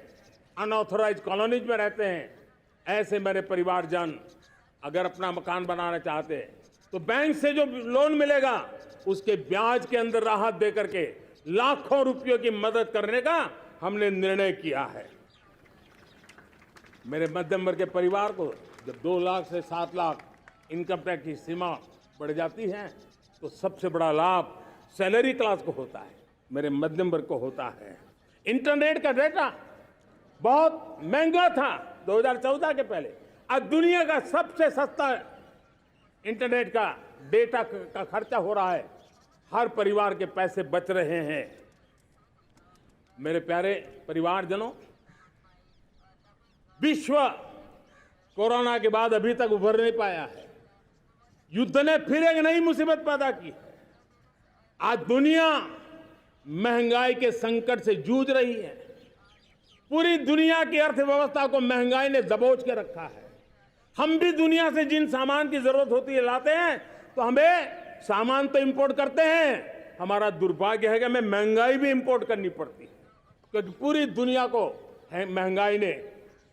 अनऑथराइज्ड कॉलोनीज में रहते हैं, ऐसे मेरे परिवारजन अगर अपना मकान बनाना चाहते हैं तो बैंक से जो लोन मिलेगा उसके ब्याज के अंदर राहत दे करके लाखों रुपयों की मदद करने का हमने निर्णय किया है। मेरे मध्यम वर्ग के परिवार को जब 2 लाख से 7 लाख इनकम टैक्स की सीमा बढ़ जाती है तो सबसे बड़ा लाभ सैलरी क्लास को होता है, मेरे मध्यम वर्ग को होता है। इंटरनेट का डेटा बहुत महंगा था 2014 के पहले, आज दुनिया का सबसे सस्ता इंटरनेट का डेटा का खर्चा हो रहा है। हर परिवार के पैसे बच रहे हैं। मेरे प्यारे परिवारजनों, विश्व कोरोना के बाद अभी तक उभर नहीं पाया है। युद्ध ने फिर एक नई मुसीबत पैदा की है। आज दुनिया महंगाई के संकट से जूझ रही है। पूरी दुनिया की अर्थव्यवस्था को महंगाई ने दबोच के रखा है। हम भी दुनिया से जिन सामान की जरूरत होती है लाते हैं, तो हमें सामान तो इंपोर्ट करते हैं। हमारा दुर्भाग्य है कि हमें महंगाई भी इंपोर्ट करनी पड़ती है, क्योंकि पूरी दुनिया को महंगाई ने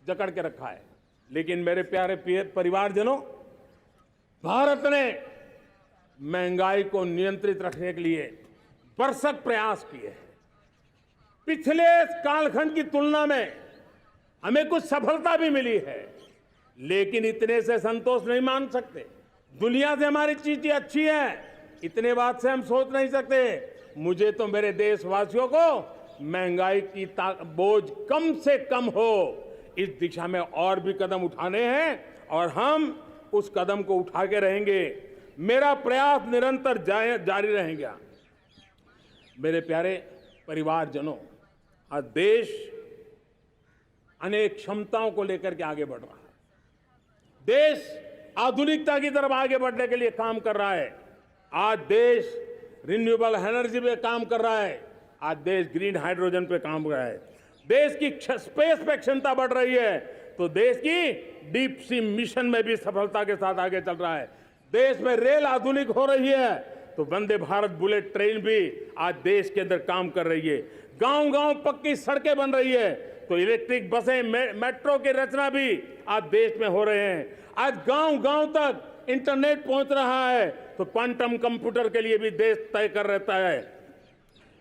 जकड़ के रखा है। लेकिन मेरे प्यारे परिवारजनों, भारत ने महंगाई को नियंत्रित रखने के लिए भरसक प्रयास किए हैं। पिछले कालखंड की तुलना में हमें कुछ सफलता भी मिली है, लेकिन इतने से संतोष नहीं मान सकते। दुनिया से हमारी चीजें अच्छी है, इतने बात से हम सोच नहीं सकते। मुझे तो मेरे देशवासियों को महंगाई की बोझ कम से कम हो, इस दिशा में और भी कदम उठाने हैं और हम उस कदम को उठा के रहेंगे। मेरा प्रयास निरंतर जारी रहेगा। मेरे प्यारे परिवारजनों, आज देश अनेक क्षमताओं को लेकर के आगे बढ़ रहा है। देश आधुनिकता की तरफ आगे बढ़ने के लिए काम कर रहा है। आज देश रिन्यूएबल एनर्जी पे काम कर रहा है। आज देश ग्रीन हाइड्रोजन पे काम कर रहा है। देश की स्पेस पे क्षमता बढ़ रही है तो देश की डीप सी मिशन में भी सफलता के साथ आगे चल रहा है। देश में रेल आधुनिक हो रही है तो वंदे भारत बुलेट ट्रेन भी आज देश के अंदर काम कर रही है। गांव-गांव पक्की सड़कें बन रही है तो इलेक्ट्रिक बसें, मेट्रो की रचना भी आज देश में हो रहे हैं। आज गांव-गांव तक इंटरनेट पहुंच रहा है तो क्वांटम कंप्यूटर के लिए भी देश तय कर रहता है।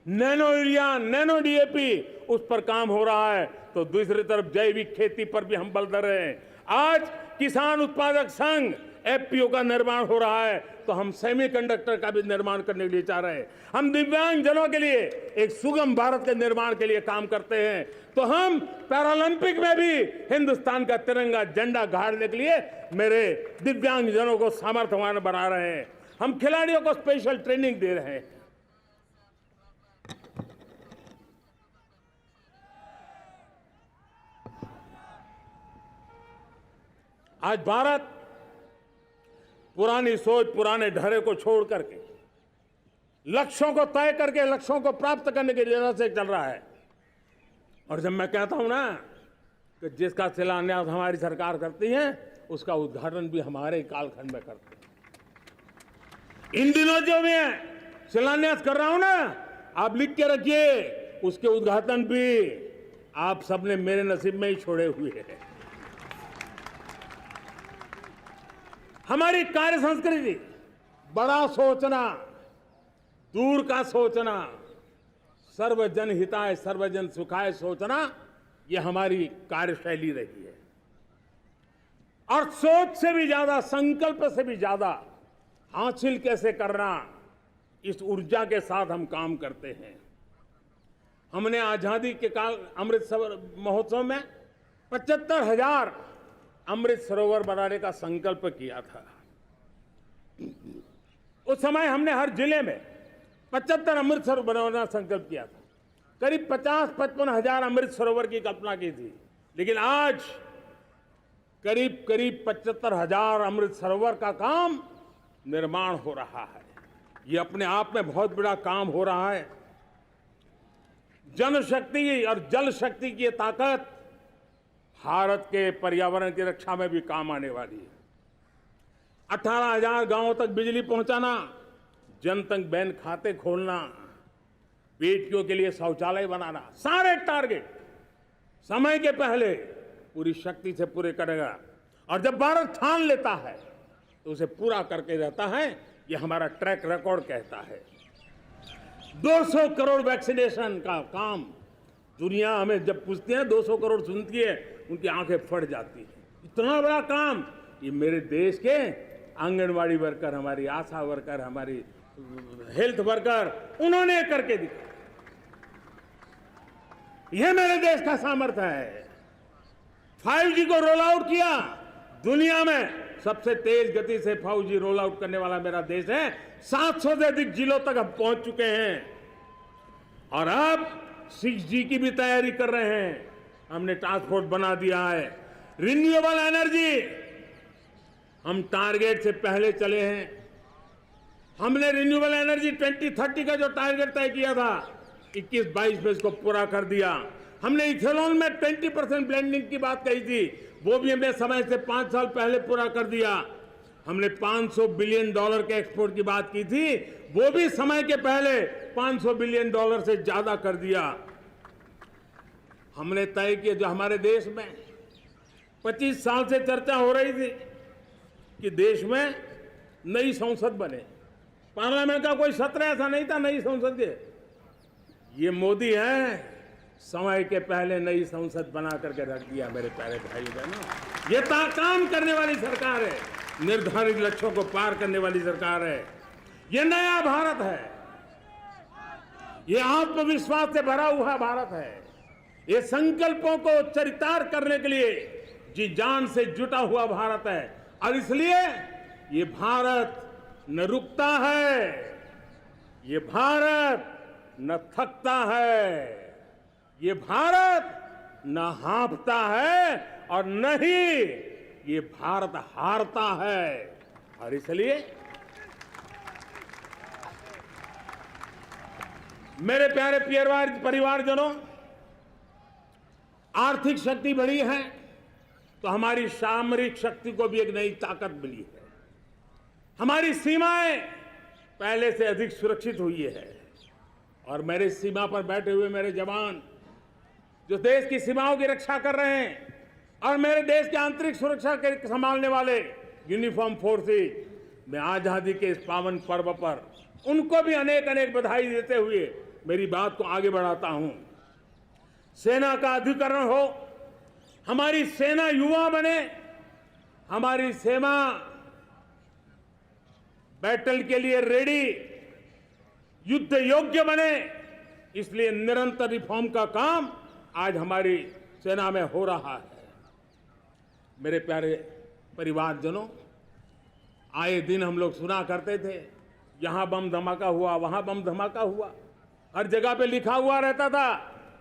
नैनो यूरिया, नैनो डीएपी उस पर काम हो रहा है तो दूसरी तरफ जैविक खेती पर भी हम बल दे रहे हैं। आज किसान उत्पादक संघ एफपीओ का निर्माण हो रहा है तो हम सेमीकंडक्टर का भी निर्माण करने के लिए चाह रहे हैं। हम दिव्यांग जनों के लिए एक सुगम भारत के निर्माण के लिए काम करते हैं तो हम पैरालंपिक में भी हिंदुस्तान का तिरंगा झंडा गाड़ने के लिए मेरे दिव्यांग जनों को सामर्थ्यवान बना रहे हैं। हम खिलाड़ियों को स्पेशल ट्रेनिंग दे रहे हैं। आज भारत पुरानी सोच, पुराने ढर्रे को छोड़ करके लक्ष्यों को तय करके लक्ष्यों को प्राप्त करने की दिशा से चल रहा है। और जब मैं कहता हूं ना कि जिसका शिलान्यास हमारी सरकार करती है उसका उद्घाटन भी हमारे कालखंड में करते हैं। इन दिनों जो मैं शिलान्यास कर रहा हूं ना, आप लिख के रखिए, उसके उद्घाटन भी आप सबने मेरे नसीब में ही छोड़े हुए हैं। हमारी कार्य संस्कृति बड़ा सोचना, दूर का सोचना, सर्वजन हिताय सर्वजन सुखाय सोचना, ये हमारी कार्यशैली रही है। और सोच से भी ज्यादा, संकल्प से भी ज्यादा हासिल कैसे करना, इस ऊर्जा के साथ हम काम करते हैं। हमने आजादी के काल अमृत महोत्सव में 75,000 अमृत सरोवर बनाने का संकल्प किया था। उस समय हमने हर जिले में 75 अमृत सरोवर बनाने का संकल्प किया था। करीब 50-55 हजार अमृत सरोवर की कल्पना की थी, लेकिन आज करीब 75,000 अमृत सरोवर का काम निर्माण हो रहा है। ये अपने आप में बहुत बड़ा काम हो रहा है। जनशक्ति और जल शक्ति की ताकत भारत के पर्यावरण की रक्षा में भी काम आने वाली है। 18,000 गांवों तक बिजली पहुंचाना, जनधन बैंक खाते खोलना, बेटियों के लिए शौचालय बनाना, सारे टारगेट समय के पहले पूरी शक्ति से पूरे करेगा। और जब भारत ठान लेता है तो उसे पूरा करके रहता है। ये हमारा ट्रैक रिकॉर्ड कहता है। 200 करोड़ वैक्सीनेशन का काम, दुनिया हमें जब पूछती है 200 करोड़ सुनती है, उनकी आंखें फट जाती है। इतना बड़ा काम ये मेरे देश के आंगनवाड़ी वर्कर, हमारी आशा वर्कर, हमारी हेल्थ वर्कर, उन्होंने करके दिखाया। यह मेरे देश का सामर्थ्य है। 5G को रोल आउट किया, दुनिया में सबसे तेज गति से 5G रोल आउट करने वाला मेरा देश है। 700 से अधिक जिलों तक हम पहुंच चुके हैं और अब 6G की भी तैयारी कर रहे हैं। हमने टास्क फोर्स बना दिया है। रिन्यूएबल एनर्जी, हम टारगेट से पहले चले हैं। हमने रिन्यूएबल एनर्जी 2030 का जो टारगेट तय किया था, 21-22 में इसको पूरा कर दिया। हमने इथेनॉल में 20% ब्लेंडिंग की बात कही थी, वो भी हमने समय से 5 साल पहले पूरा कर दिया। हमने $500 बिलियन के एक्सपोर्ट की बात की थी, वो भी समय के पहले $500 बिलियन से ज्यादा कर दिया। हमने तय किया, जो हमारे देश में 25 साल से चर्चा हो रही थी कि देश में नई संसद बने, पार्लियामेंट का कोई सत्र ऐसा नहीं था नई संसद के। ये मोदी है, समय के पहले नई संसद बना करके रख दिया। मेरे प्यारे भाई बहनों, ये काम करने वाली सरकार है, निर्धारित लक्ष्यों को पार करने वाली सरकार है। ये नया भारत है, ये आत्मविश्वास से भरा हुआ भारत है। ये संकल्पों को चरितार्थ करने के लिए जी जान से जुटा हुआ भारत है। और इसलिए ये भारत न रुकता है, ये भारत न थकता है, ये भारत न हाँफता है और न ही ये भारत हारता है। और इसलिए मेरे प्यारे परिवारजनों, आर्थिक शक्ति बढ़ी है तो हमारी सामरिक शक्ति को भी एक नई ताकत मिली है। हमारी सीमाएं पहले से अधिक सुरक्षित हुई है और मेरे सीमा पर बैठे हुए मेरे जवान जो देश की सीमाओं की रक्षा कर रहे हैं और मेरे देश की आंतरिक सुरक्षा के संभालने वाले यूनिफॉर्म फोर्सेस, मैं आजादी के इस पावन पर्व पर उनको भी अनेक अनेक बधाई देते हुए मेरी बात को आगे बढ़ाता हूं। सेना का अधिकरण हो, हमारी सेना युवा बने, हमारी सेना बैटल के लिए रेडी, युद्ध योग्य बने, इसलिए निरंतर रिफॉर्म का काम आज हमारी सेना में हो रहा है। मेरे प्यारे परिवारजनों, आए दिन हम लोग सुना करते थे, यहां बम धमाका हुआ, वहां बम धमाका हुआ, हर जगह पे लिखा हुआ रहता था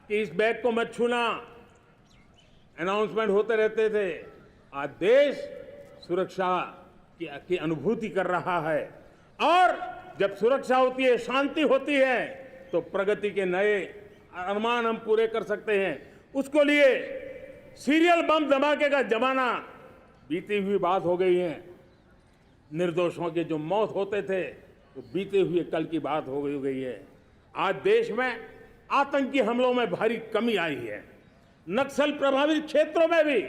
कि इस बैग को मत छूना, अनाउंसमेंट होते रहते थे। आज देश सुरक्षा की अनुभूति कर रहा है और जब सुरक्षा होती है, शांति होती है, तो प्रगति के नए अरमान हम पूरे कर सकते हैं। उसको लिए सीरियल बम धमाके का जमाना बीती हुई बात हो गई है। निर्दोषों के जो मौत होते थे तो बीते हुए कल की बात हो गई है। आज देश में आतंकी हमलों में भारी कमी आई है। नक्सल प्रभावित क्षेत्रों में भी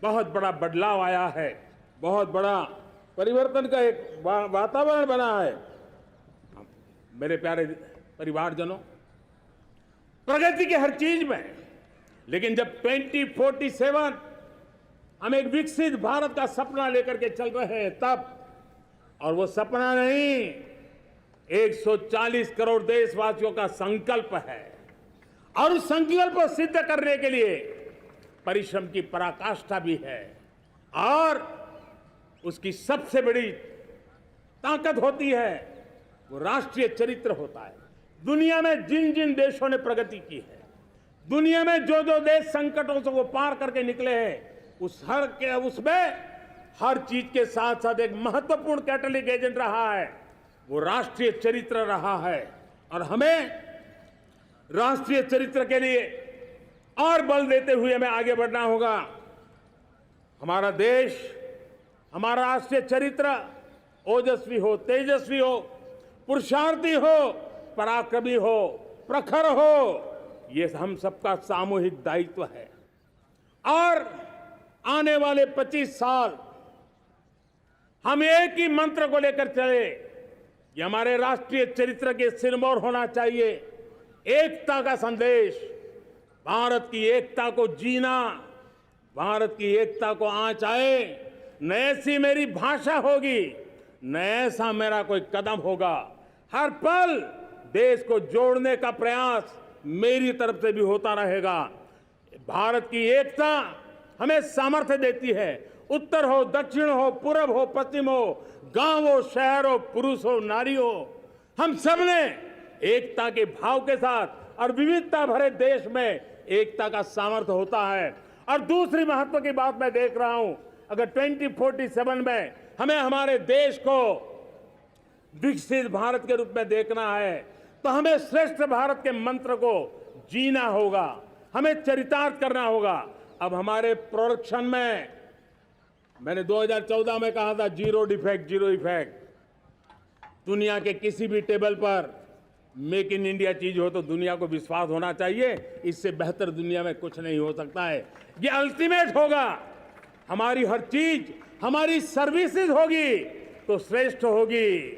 बहुत बड़ा बदलाव आया है, बहुत बड़ा परिवर्तन का एक वातावरण बना है। मेरे प्यारे परिवारजनों, प्रगति के हर चीज में, लेकिन जब 2047 हम एक विकसित भारत का सपना लेकर के चल रहे हैं तब, और वो सपना नहीं, 140 करोड़ देशवासियों का संकल्प है और उस संकल्प को सिद्ध करने के लिए परिश्रम की पराकाष्ठा भी है। और उसकी सबसे बड़ी ताकत होती है वो राष्ट्रीय चरित्र होता है। दुनिया में जिन जिन देशों ने प्रगति की है, दुनिया में जो जो देश संकटों से वो पार करके निकले हैं, उसमें हर चीज के साथ साथ एक महत्वपूर्ण कैटलिक एजेंट रहा है, वो राष्ट्रीय चरित्र रहा है। और हमें राष्ट्रीय चरित्र के लिए और बल देते हुए हमें आगे बढ़ना होगा। हमारा देश, हमारा राष्ट्रीय चरित्र ओजस्वी हो, तेजस्वी हो, पुरुषार्थी हो, पराक्रमी हो, प्रखर हो, ये हम सबका सामूहिक दायित्व है। और आने वाले 25 साल हम एक ही मंत्र को लेकर चले, ये हमारे राष्ट्रीय चरित्र के सिरमौर होना चाहिए। एकता का संदेश, भारत की एकता को जीना, भारत की एकता को आंच आए, न ऐसी मेरी भाषा होगी, न ऐसा मेरा कोई कदम होगा। हर पल देश को जोड़ने का प्रयास मेरी तरफ से भी होता रहेगा। भारत की एकता हमें सामर्थ्य देती है। उत्तर हो, दक्षिण हो, पूर्व हो, पश्चिम हो, गांव हो, शहर हो, पुरुष हो, नारी हो, हम सब ने एकता के भाव के साथ और विविधता भरे देश में एकता का सामर्थ्य होता है। और दूसरी महत्व की बात मैं देख रहा हूं, अगर 2047 में हमें हमारे देश को विकसित भारत के रूप में देखना है तो हमें श्रेष्ठ भारत के मंत्र को जीना होगा, हमें चरितार्थ करना होगा। अब हमारे प्रोडक्शन में, मैंने 2014 में कहा था जीरो डिफेक्ट, जीरो इफेक्ट। दुनिया के किसी भी टेबल पर मेक इन इंडिया चीज हो तो दुनिया को विश्वास होना चाहिए, इससे बेहतर दुनिया में कुछ नहीं हो सकता है। ये अल्टीमेट होगा। हमारी हर चीज, हमारी सर्विसेज होगी तो श्रेष्ठ होगी,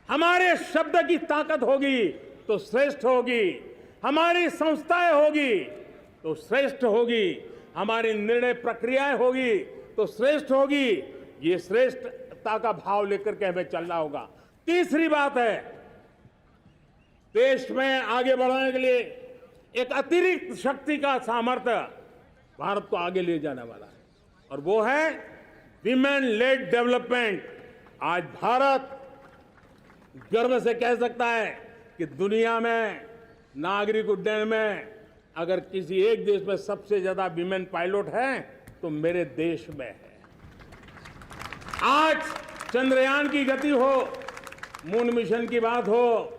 हमारे शब्द की ताकत होगी तो श्रेष्ठ होगी, हमारी संस्थाएं होगी तो श्रेष्ठ होगी, हमारी निर्णय प्रक्रियाएं होगी तो श्रेष्ठ होगी। ये श्रेष्ठता का भाव लेकर के हमें चलना होगा। तीसरी बात है, देश में आगे बढ़ाने के लिए एक अतिरिक्त शक्ति का सामर्थ्य भारत को आगे ले जाने वाला है और वो है विमेन लेड डेवलपमेंट। आज भारत गर्व से कह सकता है कि दुनिया में नागरिक उड्डयन में अगर किसी एक देश में सबसे ज्यादा विमेन पायलट हैं तो मेरे देश में है। आज चंद्रयान की गति हो, मून मिशन की बात हो,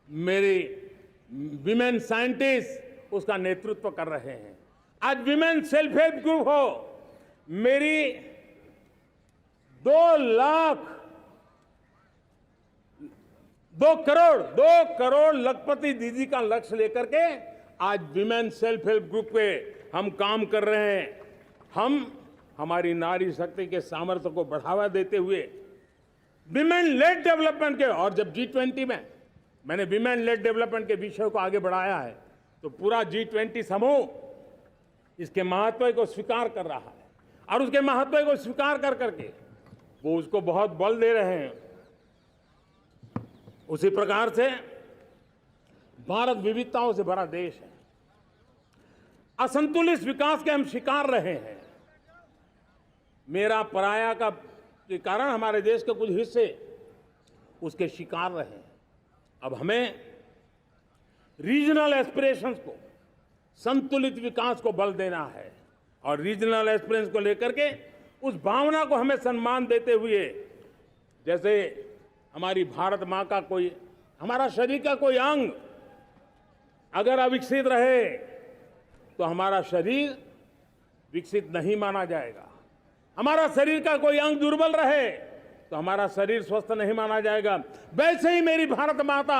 मेरी विमेन साइंटिस्ट उसका नेतृत्व कर रहे हैं। आज विमेन सेल्फ हेल्प ग्रुप हो, मेरी 2 करोड़ लखपति दीदी का लक्ष्य लेकर के आज विमेन सेल्फ हेल्प ग्रुप पे हम काम कर रहे हैं। हम हमारी नारी शक्ति के सामर्थ्य को बढ़ावा देते हुए विमेन लेड डेवलपमेंट के, और जब G20 में मैंने विमेन लेड डेवलपमेंट के विषय को आगे बढ़ाया है तो पूरा G20 समूह इसके महत्व को स्वीकार कर रहा है और उसके महत्व को स्वीकार कर करके वो उसको बहुत बल दे रहे हैं। उसी प्रकार से भारत विविधताओं से भरा देश है। असंतुलित विकास के हम शिकार रहे हैं। मेरा पराया का के कारण हमारे देश के कुछ हिस्से उसके शिकार रहे हैं। अब हमें रीजनल एस्पिरेशंस को, संतुलित विकास को बल देना है और रीजनल एस्पिरेशंस को लेकर के उस भावना को हमें सम्मान देते हुए, जैसे हमारी भारत माँ का कोई, हमारा शरीर का कोई अंग अगर अविकसित रहे तो हमारा शरीर विकसित नहीं माना जाएगा। हमारा शरीर का कोई अंग दुर्बल रहे तो हमारा शरीर स्वस्थ नहीं माना जाएगा। वैसे ही मेरी भारत माता,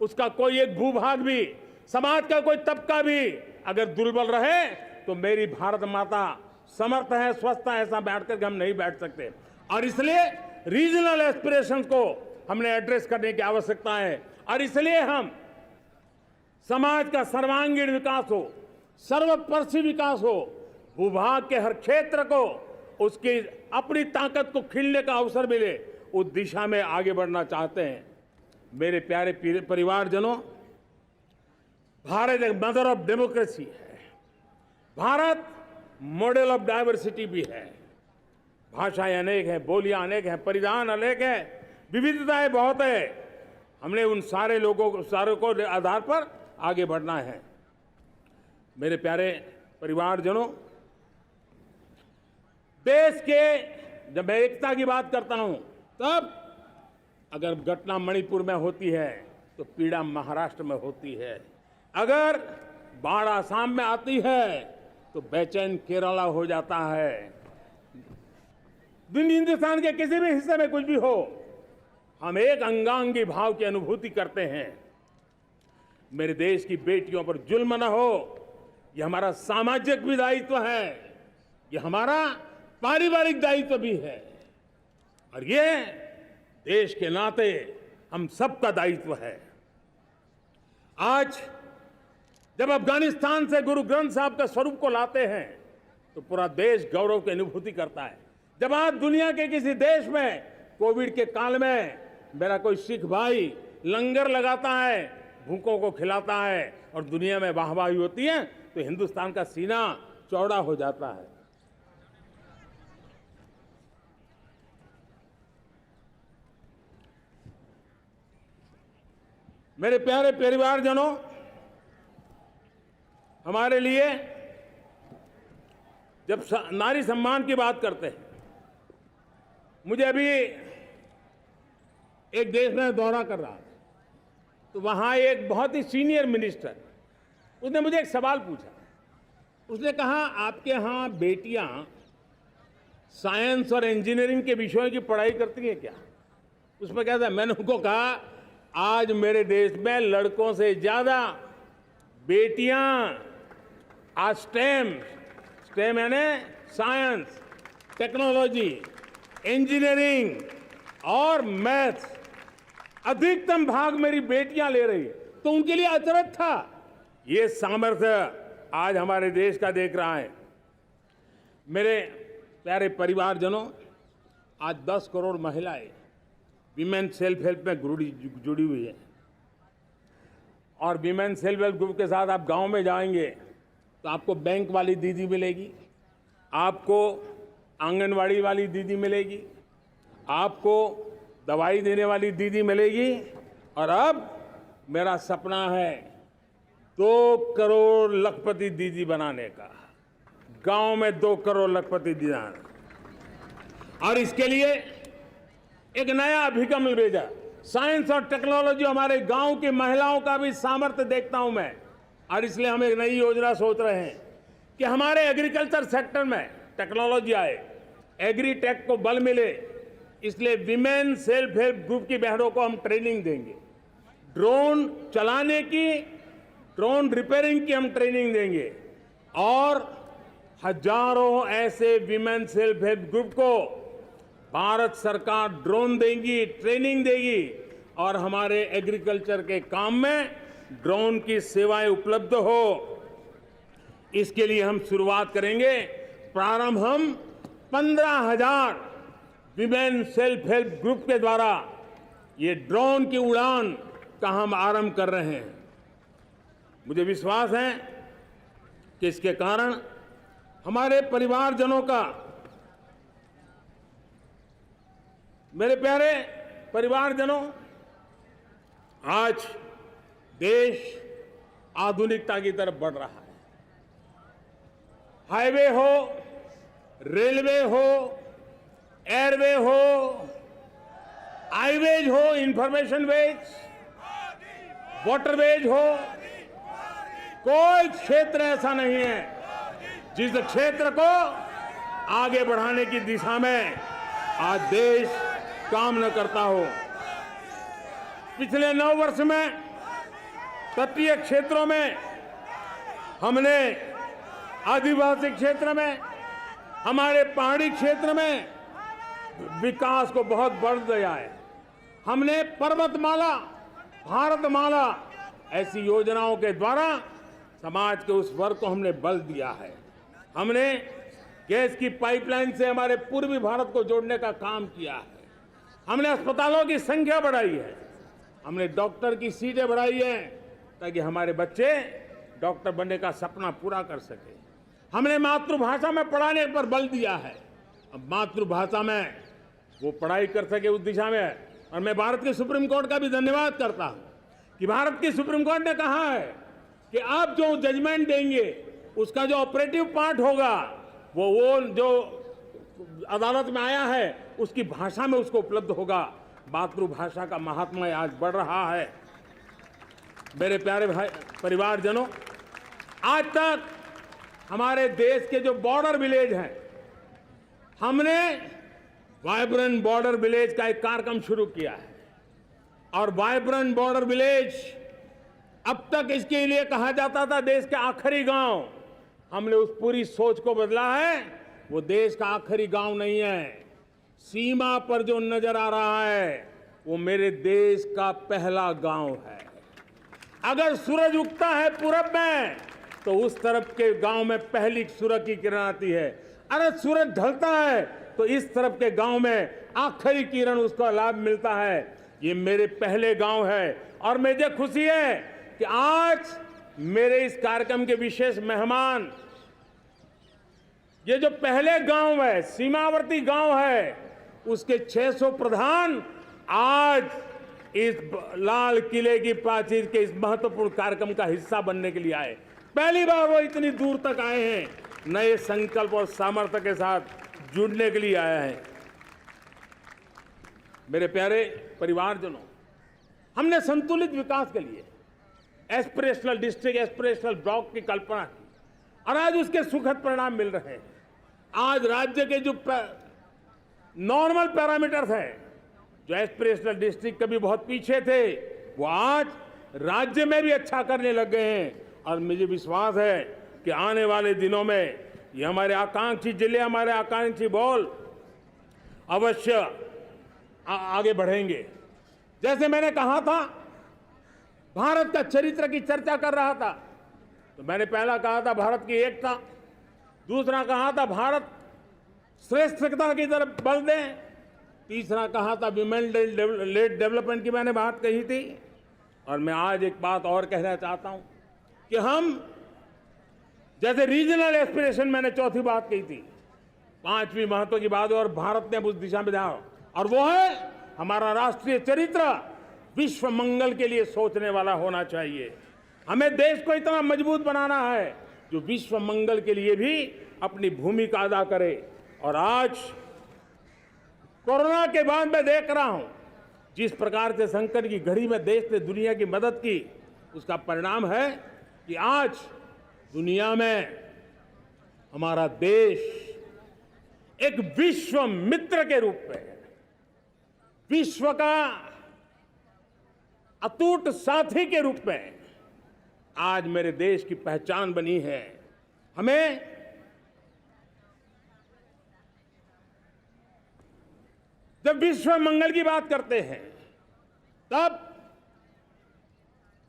उसका कोई एक भूभाग भी, समाज का कोई तबका भी अगर दुर्बल रहे तो मेरी भारत माता समर्थ है, स्वस्थ है, ऐसा बैठ कर हम नहीं बैठ सकते। और इसलिए रीजनल एस्पिरेशंस को हमने एड्रेस करने की आवश्यकता है और इसलिए हम समाज का सर्वांगीण विकास हो, सर्वस्पर्शी विकास हो, भूभाग के हर क्षेत्र को उसकी अपनी ताकत को खिलने का अवसर मिले, उस दिशा में आगे बढ़ना चाहते हैं। मेरे प्यारे परिवारजनों, भारत एक मदर ऑफ डेमोक्रेसी है। भारत मॉडल ऑफ डाइवर्सिटी भी है। भाषाएं अनेक हैं, बोलियां अनेक हैं, परिधान अनेक हैं, विविधताएं बहुत है। हमने उन सारे लोगों को, सारों को आधार पर आगे बढ़ना है। मेरे प्यारे परिवारजनों, देश के जब मैं एकता की बात करता हूं तब अगर घटना मणिपुर में होती है तो पीड़ा महाराष्ट्र में होती है। अगर बाढ़ आसाम में आती है तो बेचैन केरला हो जाता है। हिंदुस्तान के किसी भी हिस्से में कुछ भी हो, हम एक अंगांगी भाव की अनुभूति करते हैं। मेरे देश की बेटियों पर जुल्म न हो, यह हमारा सामाजिक भी दायित्व है, यह हमारा पारिवारिक दायित्व भी है और ये देश के नाते हम सबका दायित्व है। आज जब अफगानिस्तान से गुरु ग्रंथ साहब के स्वरूप को लाते हैं तो पूरा देश गौरव की अनुभूति करता है। जब आज दुनिया के किसी देश में कोविड के काल में मेरा कोई सिख भाई लंगर लगाता है, भूखों को खिलाता है और दुनिया में वाहवाही होती है तो हिंदुस्तान का सीना चौड़ा हो जाता है। मेरे प्यारे परिवारजनों, हमारे लिए जब नारी सम्मान की बात करते हैं, मुझे अभी एक देश में दौरा कर रहा था तो वहां एक बहुत ही सीनियर मिनिस्टर, उसने मुझे एक सवाल पूछा। उसने कहा, आपके यहाँ बेटियां साइंस और इंजीनियरिंग के विषयों की पढ़ाई करती हैं क्या? उसमें क्या था, मैंने उनको कहा, आज मेरे देश में लड़कों से ज्यादा बेटियां आज स्टेम यानी साइंस, टेक्नोलॉजी, इंजीनियरिंग और मैथ्स, अधिकतम भाग मेरी बेटियां ले रही है। तो उनके लिए अचरज था। ये सामर्थ्य आज हमारे देश का देख रहा है। मेरे प्यारे परिवारजनों, आज 10 करोड़ महिलाएं विमेन सेल्फ हेल्प में जुड़ी हुई है। और वीमेन सेल्फ हेल्प ग्रुप के साथ आप गांव में जाएंगे तो आपको बैंक वाली दीदी मिलेगी, आपको आंगनवाड़ी वाली दीदी मिलेगी, आपको दवाई देने वाली दीदी मिलेगी। और अब मेरा सपना है 2 करोड़ लखपति दीदी बनाने का, गांव में 2 करोड़ लखपति दीदी। और इसके लिए एक नया अभिगम भेजा। साइंस और टेक्नोलॉजी, हमारे गांव की महिलाओं का भी सामर्थ्य देखता हूं मैं, और इसलिए हम एक नई योजना सोच रहे हैं कि हमारे एग्रीकल्चर सेक्टर में टेक्नोलॉजी आए, एग्री टेक को बल मिले। इसलिए विमेन सेल्फ हेल्प ग्रुप की बहनों को हम ट्रेनिंग देंगे, ड्रोन चलाने की, ड्रोन रिपेयरिंग की हम ट्रेनिंग देंगे, और हजारों ऐसे विमेन सेल्फ हेल्प ग्रुप को भारत सरकार ड्रोन देगी, ट्रेनिंग देगी, और हमारे एग्रीकल्चर के काम में ड्रोन की सेवाएं उपलब्ध हो। इसके लिए हम शुरुआत करेंगे। प्रारंभ हम 15,000 विमेन सेल्फ हेल्प ग्रुप के द्वारा ये ड्रोन की उड़ान का हम आरंभ कर रहे हैं। मुझे विश्वास है कि इसके कारण हमारे परिवारजनों का, मेरे प्यारे परिवारजनों, आज देश आधुनिकता की तरफ बढ़ रहा है। हाईवे हो, रेलवे हो, एयरवे हो, हाईवेज हो, इंफॉर्मेशन वेज, वाटरवेज हो, कोई क्षेत्र ऐसा नहीं है जिस क्षेत्र को आगे बढ़ाने की दिशा में आज देश काम न करता हो। पिछले 9 वर्ष में तटीय क्षेत्रों में हमने, आदिवासी क्षेत्र में, हमारे पहाड़ी क्षेत्र में विकास को बहुत बल दिया है। हमने पर्वतमाला, भारतमाला ऐसी योजनाओं के द्वारा समाज के उस वर्ग को हमने बल दिया है। हमने गैस की पाइपलाइन से हमारे पूर्वी भारत को जोड़ने का काम किया है। हमने अस्पतालों की संख्या बढ़ाई है, हमने डॉक्टर की सीटें बढ़ाई हैं ताकि हमारे बच्चे डॉक्टर बनने का सपना पूरा कर सके। हमने मातृभाषा में पढ़ाने पर बल दिया है, अब मातृभाषा में वो पढ़ाई कर सके उस दिशा में। और मैं भारत के सुप्रीम कोर्ट का भी धन्यवाद करता हूं कि भारत की सुप्रीम कोर्ट ने कहा है कि आप जो जजमेंट देंगे उसका जो ऑपरेटिव पार्ट होगा वो जो अदालत में आया है उसकी भाषा में उसको उपलब्ध होगा। मातृभाषा का महात्म्य आज बढ़ रहा है। मेरे प्यारे भाई परिवारजनों, आज तक हमारे देश के जो बॉर्डर विलेज हैं, हमने वाइब्रेंट बॉर्डर विलेज का एक कार्यक्रम शुरू किया है। और वाइब्रेंट बॉर्डर विलेज, अब तक इसके लिए कहा जाता था देश के आखिरी गांव, हमने उस पूरी सोच को बदला है। वो देश का आखिरी गांव नहीं है, सीमा पर जो नजर आ रहा है वो मेरे देश का पहला गांव है। अगर सूरज उगता है पूरब में तो उस तरफ के गांव में पहली सूरज की किरण आती है। अगर सूरज ढलता है तो इस तरफ के गांव में आखिरी किरण उसका लाभ मिलता है। ये मेरे पहले गांव है और मुझे खुशी है कि आज मेरे इस कार्यक्रम के विशेष मेहमान, ये जो पहले गांव है, सीमावर्ती गांव है, उसके 600 प्रधान आज इस लाल किले की प्राचीर के इस महत्वपूर्ण कार्यक्रम का हिस्सा बनने के लिए आए। पहली बार वो इतनी दूर तक आए हैं, नए संकल्प और सामर्थ्य के साथ जुड़ने के लिए आया है। मेरे प्यारे परिवारजनों, हमने संतुलित विकास के लिए एस्पिरेशनल डिस्ट्रिक्ट, एस्पिरेशनल ब्लॉक की कल्पना की और आज उसके सुखद परिणाम मिल रहे हैं। आज राज्य के जो नॉर्मल पैरामीटर्स हैं, जो एस्पिरेशनल डिस्ट्रिक्ट कभी बहुत पीछे थे, वो आज राज्य में भी अच्छा करने लग गए हैं। और मुझे विश्वास है कि आने वाले दिनों में ये हमारे आकांक्षी जिले, हमारे आकांक्षी बॉल अवश्य आगे बढ़ेंगे। जैसे मैंने कहा था, भारत का चरित्र की चर्चा कर रहा था, तो मैंने पहला कहा था भारत की एकता, दूसरा कहा था भारत श्रेष्ठता की तरफ बल दें, तीसरा कहा था विमेन लेड डेवलपमेंट की मैंने बात कही थी, और मैं आज एक बात और कहना चाहता हूं कि हम जैसे रीजनल एस्पिरेशन, मैंने चौथी बात कही थी, पांचवी महत्व की बात, और भारत ने उस दिशा में ध्यान, और वो है हमारा राष्ट्रीय चरित्र विश्व मंगल के लिए सोचने वाला होना चाहिए। हमें देश को इतना मजबूत बनाना है जो विश्व मंगल के लिए भी अपनी भूमिका अदा करे। और आज कोरोना के बाद मैं देख रहा हूं जिस प्रकार से संकट की घड़ी में देश ने दुनिया की मदद की, उसका परिणाम है कि आज दुनिया में हमारा देश एक विश्व मित्र के रूप में, विश्व का अटूट साथी के रूप में आज मेरे देश की पहचान बनी है। हमें जब विश्व मंगल की बात करते हैं तब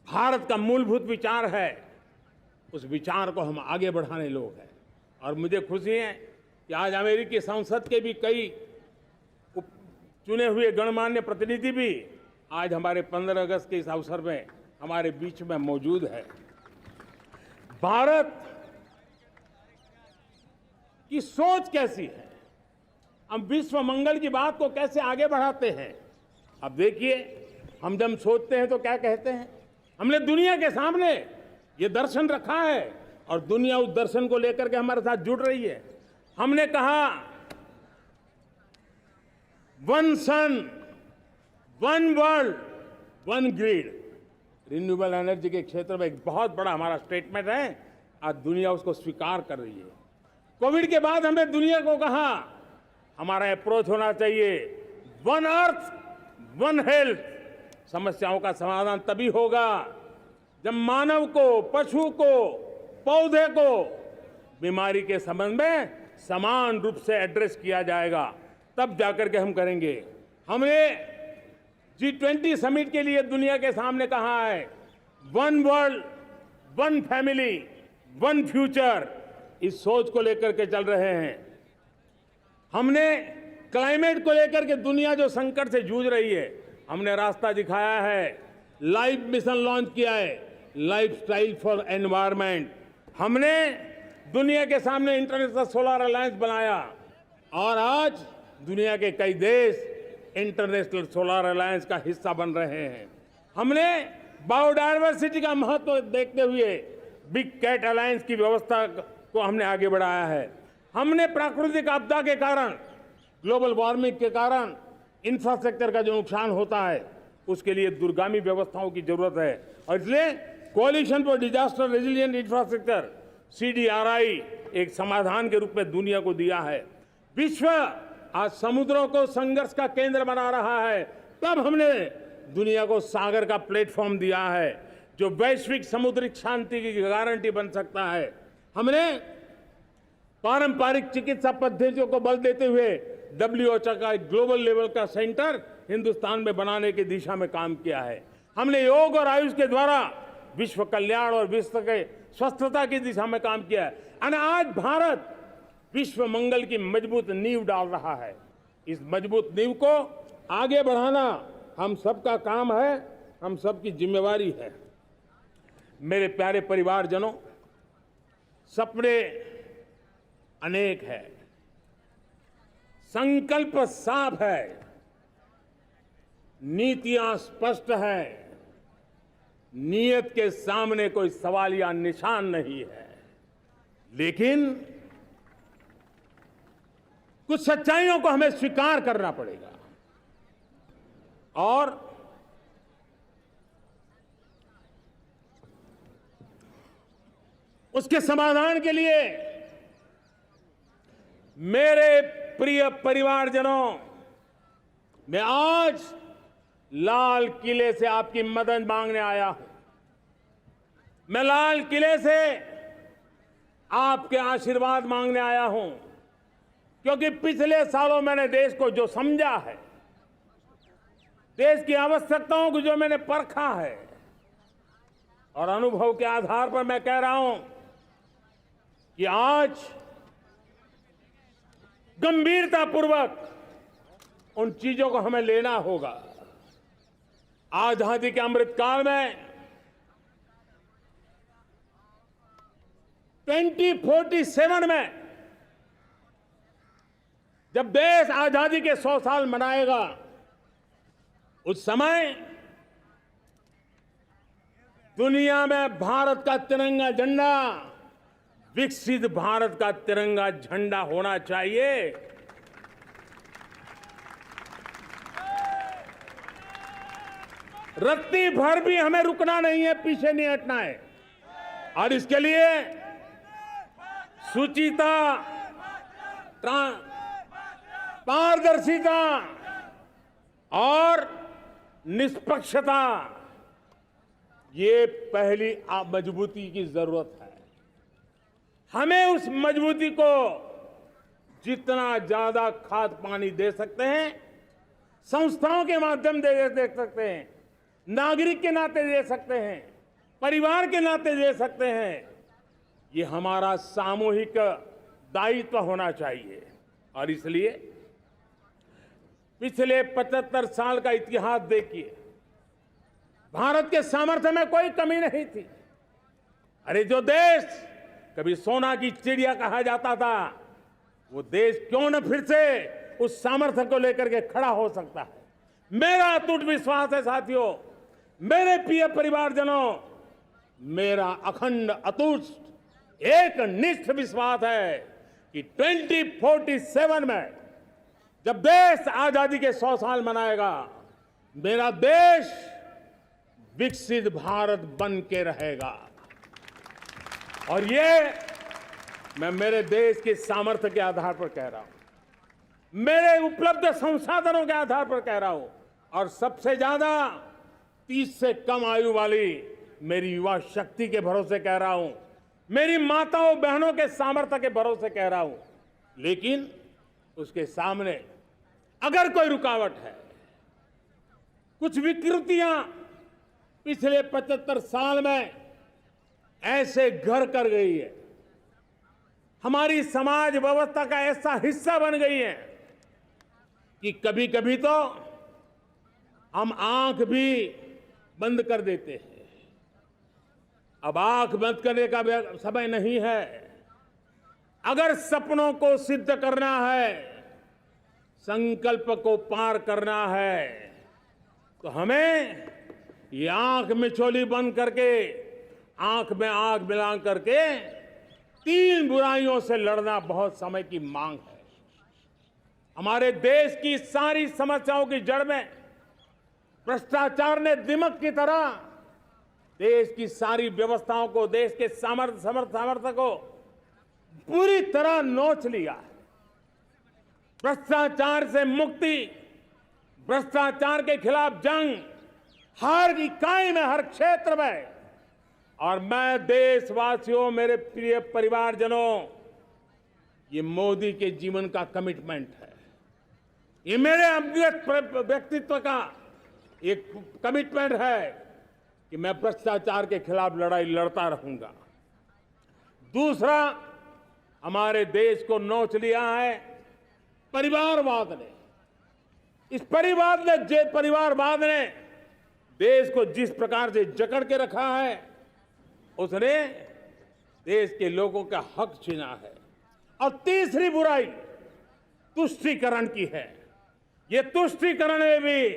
भारत का मूलभूत विचार है, उस विचार को हम आगे बढ़ाने लोग हैं। और मुझे खुशी है कि आज अमेरिकी संसद के भी कई चुने हुए गणमान्य प्रतिनिधि भी आज हमारे 15 अगस्त के इस अवसर में हमारे बीच में मौजूद है। भारत की सोच कैसी है, हम विश्व मंगल की बात को कैसे आगे बढ़ाते हैं। अब देखिए, हम जब सोचते हैं तो क्या कहते हैं, हमने दुनिया के सामने ये दर्शन रखा है और दुनिया उस दर्शन को लेकर के हमारे साथ जुड़ रही है। हमने कहा one sun, one world, one grid. Renewable energy के क्षेत्र में एक बहुत बड़ा हमारा स्टेटमेंट है, आज दुनिया उसको स्वीकार कर रही है। कोविड के बाद हमने दुनिया को कहा हमारा अप्रोच होना चाहिए वन अर्थ, वन हेल्थ। समस्याओं का समाधान तभी होगा जब मानव को, पशु को, पौधे को बीमारी के संबंध में समान रूप से एड्रेस किया जाएगा, तब जाकर के हम करेंगे। हमने G20 समिट के लिए दुनिया के सामने कहा है one world, one family, one future. इस सोच को लेकर के चल रहे हैं। हमने क्लाइमेट को लेकर के दुनिया जो संकट से जूझ रही है, हमने रास्ता दिखाया है, लाइफ मिशन लॉन्च किया है, लाइफस्टाइल फॉर एनवायरनमेंट। हमने दुनिया के सामने इंटरनेशनल सोलर अलायंस बनाया और आज दुनिया के कई देश इंटरनेशनल सोलर अलायंस का हिस्सा बन रहे हैं। हमने बायोडायवर्सिटी का महत्व देखते हुए बिग कैट अलायंस की व्यवस्था को हमने आगे बढ़ाया है। हमने प्राकृतिक आपदा के कारण, ग्लोबल वार्मिंग के कारण इंफ्रास्ट्रक्चर का जो नुकसान होता है, उसके लिए दूरगामी व्यवस्थाओं की जरूरत है और इसलिए coalition for disaster resilient infrastructure CDRI एक समाधान के रूप में दुनिया को दिया है। विश्व आज समुद्रों को संघर्ष का केंद्र बना रहा है, तब हमने दुनिया को सागर का प्लेटफॉर्म दिया है जो वैश्विक समुद्री शांति की गारंटी बन सकता है। हमने पारंपरिक चिकित्सा पद्धतियों को बल देते हुए WHO का एक ग्लोबल लेवल का सेंटर हिंदुस्तान में बनाने की दिशा में काम किया है। हमने योग और आयुष के द्वारा विश्व कल्याण और विश्व के स्वस्थता की दिशा में काम किया है और आज भारत विश्व मंगल की मजबूत नींव डाल रहा है। इस मजबूत नींव को आगे बढ़ाना हम सबका काम है, हम सबकी जिम्मेवारी है। मेरे प्यारे परिवारजनों, सपने अनेक है, संकल्प साफ है, नीतियां स्पष्ट है, नियत के सामने कोई सवाल या निशान नहीं है, लेकिन कुछ सच्चाइयों को हमें स्वीकार करना पड़ेगा और उसके समाधान के लिए मेरे प्रिय परिवारजनों, मैं आज लाल किले से आपकी मदद मांगने आया हूं। मैं लाल किले से आपके आशीर्वाद मांगने आया हूं, क्योंकि पिछले सालों मैंने देश को जो समझा है, देश की आवश्यकताओं को जो मैंने परखा है और अनुभव के आधार पर मैं कह रहा हूं कि आज गंभीरतापूर्वक उन चीजों को हमें लेना होगा। आजादी के अमृत काल में 2047 में जब देश आजादी के 100 साल मनाएगा, उस समय दुनिया में भारत का तिरंगा झंडा विकसित भारत का तिरंगा झंडा होना चाहिए। रत्ती भर भी हमें रुकना नहीं है, पीछे नहीं हटना है। और इसके लिए शुचिता, पारदर्शिता और निष्पक्षता, ये पहली मजबूती की जरूरत है। हमें उस मजबूती को जितना ज्यादा खाद पानी दे सकते हैं, संस्थाओं के माध्यम से दे सकते हैं, नागरिक के नाते दे सकते हैं, परिवार के नाते दे सकते हैं, ये हमारा सामूहिक दायित्व होना चाहिए। और इसलिए पिछले 75 साल का इतिहास देखिए, भारत के सामर्थ्य में कोई कमी नहीं थी। अरे जो देश कभी सोना की चिड़िया कहा जाता था, वो देश क्यों न फिर से उस सामर्थ्य को लेकर के खड़ा हो सकता है। मेरा अटूट विश्वास है साथियों, मेरे प्रिय परिवारजनों, मेरा अखंड अटूट एक निष्ठ विश्वास है कि 2047 में जब देश आजादी के 100 साल मनाएगा, मेरा देश विकसित भारत बन के रहेगा। और ये मैं मेरे देश के सामर्थ्य के आधार पर कह रहा हूं, मेरे उपलब्ध संसाधनों के आधार पर कह रहा हूं, और सबसे ज्यादा 30 से कम आयु वाली मेरी युवा शक्ति के भरोसे कह रहा हूं, मेरी माताओं बहनों के सामर्थ्य के भरोसे कह रहा हूं। लेकिन उसके सामने अगर कोई रुकावट है, कुछ विकृतियां पिछले 75 साल में ऐसे घर कर गई है, हमारी समाज व्यवस्था का ऐसा हिस्सा बन गई है कि कभी कभी तो हम आंख भी बंद कर देते हैं। अब आंख बंद करने का समय नहीं है। अगर सपनों को सिद्ध करना है, संकल्प को पार करना है, तो हमें ये आंख मिचौली बंद करके, आंख में आंख मिला करके 3 बुराइयों से लड़ना बहुत समय की मांग है। हमारे देश की सारी समस्याओं की जड़ में भ्रष्टाचार ने दिमक की तरह देश की सारी व्यवस्थाओं को, देश के सामर्थ्य को पूरी तरह नोच लिया है। भ्रष्टाचार से मुक्ति, भ्रष्टाचार के खिलाफ जंग हर इकाई में, हर क्षेत्र में। और मैं देशवासियों, मेरे प्रिय परिवारजनों, ये मोदी के जीवन का कमिटमेंट है। ये मेरे अंतर्गत व्यक्तित्व का एक कमिटमेंट है कि मैं भ्रष्टाचार के खिलाफ लड़ाई लड़ता रहूंगा। दूसरा, हमारे देश को नोच लिया है परिवारवाद ने। इस परिवारवाद ने देश को जिस प्रकार से जकड़ के रखा है, उसने देश के लोगों का हक छीना है। और तीसरी बुराई तुष्टीकरण की है। ये तुष्टीकरण में भी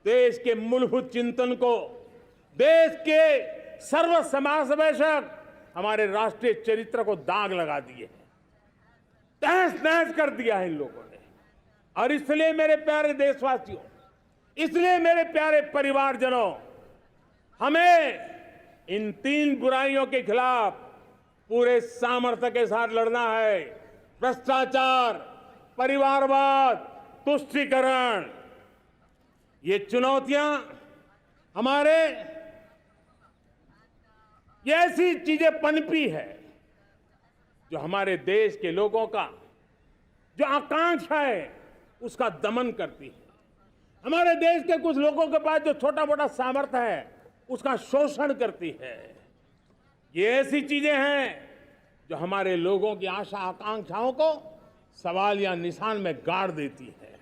देश के मूलभूत चिंतन को, देश के सर्व समावेशक हमारे राष्ट्रीय चरित्र को दाग लगा दिए हैं, तहस नहस कर दिया है इन लोगों ने। और इसलिए मेरे प्यारे देशवासियों, इसलिए मेरे प्यारे परिवारजनों, हमें इन 3 बुराइयों के खिलाफ पूरे सामर्थ्य के साथ लड़ना है। भ्रष्टाचार, परिवारवाद, तुष्टीकरण, ये चुनौतियां हमारे, ये ऐसी चीजें पनपी है जो हमारे देश के लोगों का जो आकांक्षा है उसका दमन करती है। हमारे देश के कुछ लोगों के पास जो छोटा मोटा सामर्थ्य है उसका शोषण करती है। ये ऐसी चीजें हैं जो हमारे लोगों की आशा आकांक्षाओं को सवाल या निशान में गाड़ देती है।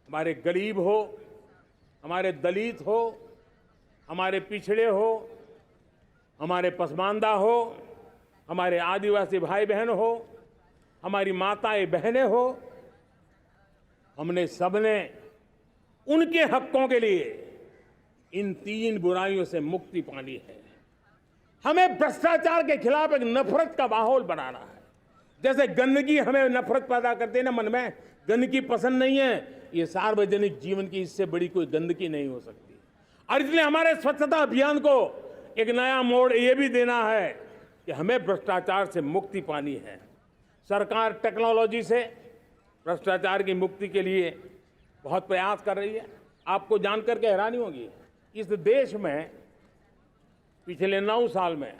हमारे गरीब हो, हमारे दलित हो, हमारे पिछड़े हो, हमारे पसमानदा हो, हमारे आदिवासी भाई बहन हो, हमारी माताएं बहनें हो, हमने सबने उनके हकों के लिए इन 3 बुराइयों से मुक्ति पानी है। हमें भ्रष्टाचार के खिलाफ एक नफरत का माहौल बनाना है। जैसे गंदगी हमें नफरत पैदा करती है ना मन में, गंदगी पसंद नहीं है, ये सार्वजनिक जीवन की इससे बड़ी कोई गंदगी नहीं हो सकती। और इसलिए हमारे स्वच्छता अभियान को एक नया मोड़ ये भी देना है कि हमें भ्रष्टाचार से मुक्ति पानी है। सरकार टेक्नोलॉजी से भ्रष्टाचार की मुक्ति के लिए बहुत प्रयास कर रही है। आपको जानकर के हैरानी होगी, इस देश में पिछले 9 साल में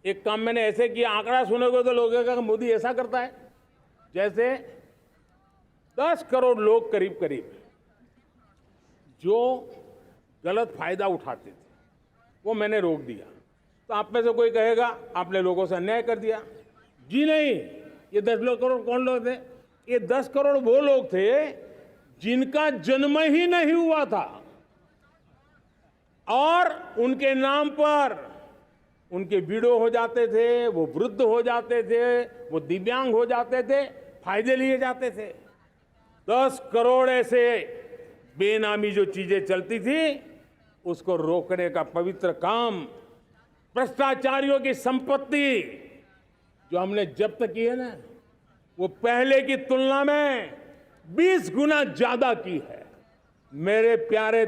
एक काम मैंने ऐसे किया, आंकड़ा सुनोगे तो लोगों का मोदी ऐसा करता है जैसे 10 करोड़ लोग करीब करीब जो गलत फायदा उठाते थे वो मैंने रोक दिया। तो आप में से कोई कहेगा आपने लोगों से अन्याय कर दिया। जी नहीं, ये 10 करोड़ कौन लोग थे? ये 10 करोड़ वो लोग थे जिनका जन्म ही नहीं हुआ था और उनके नाम पर उनके विडो हो जाते थे, वो वृद्ध हो जाते थे, वो दिव्यांग हो जाते थे, फायदे लिए जाते थे। 10 करोड़ ऐसे बेनामी जो चीजें चलती थी उसको रोकने का पवित्र काम, भ्रष्टाचारियों की संपत्ति जो हमने जब्त की है ना, वो पहले की तुलना में 20 गुना ज्यादा की है। मेरे प्यारे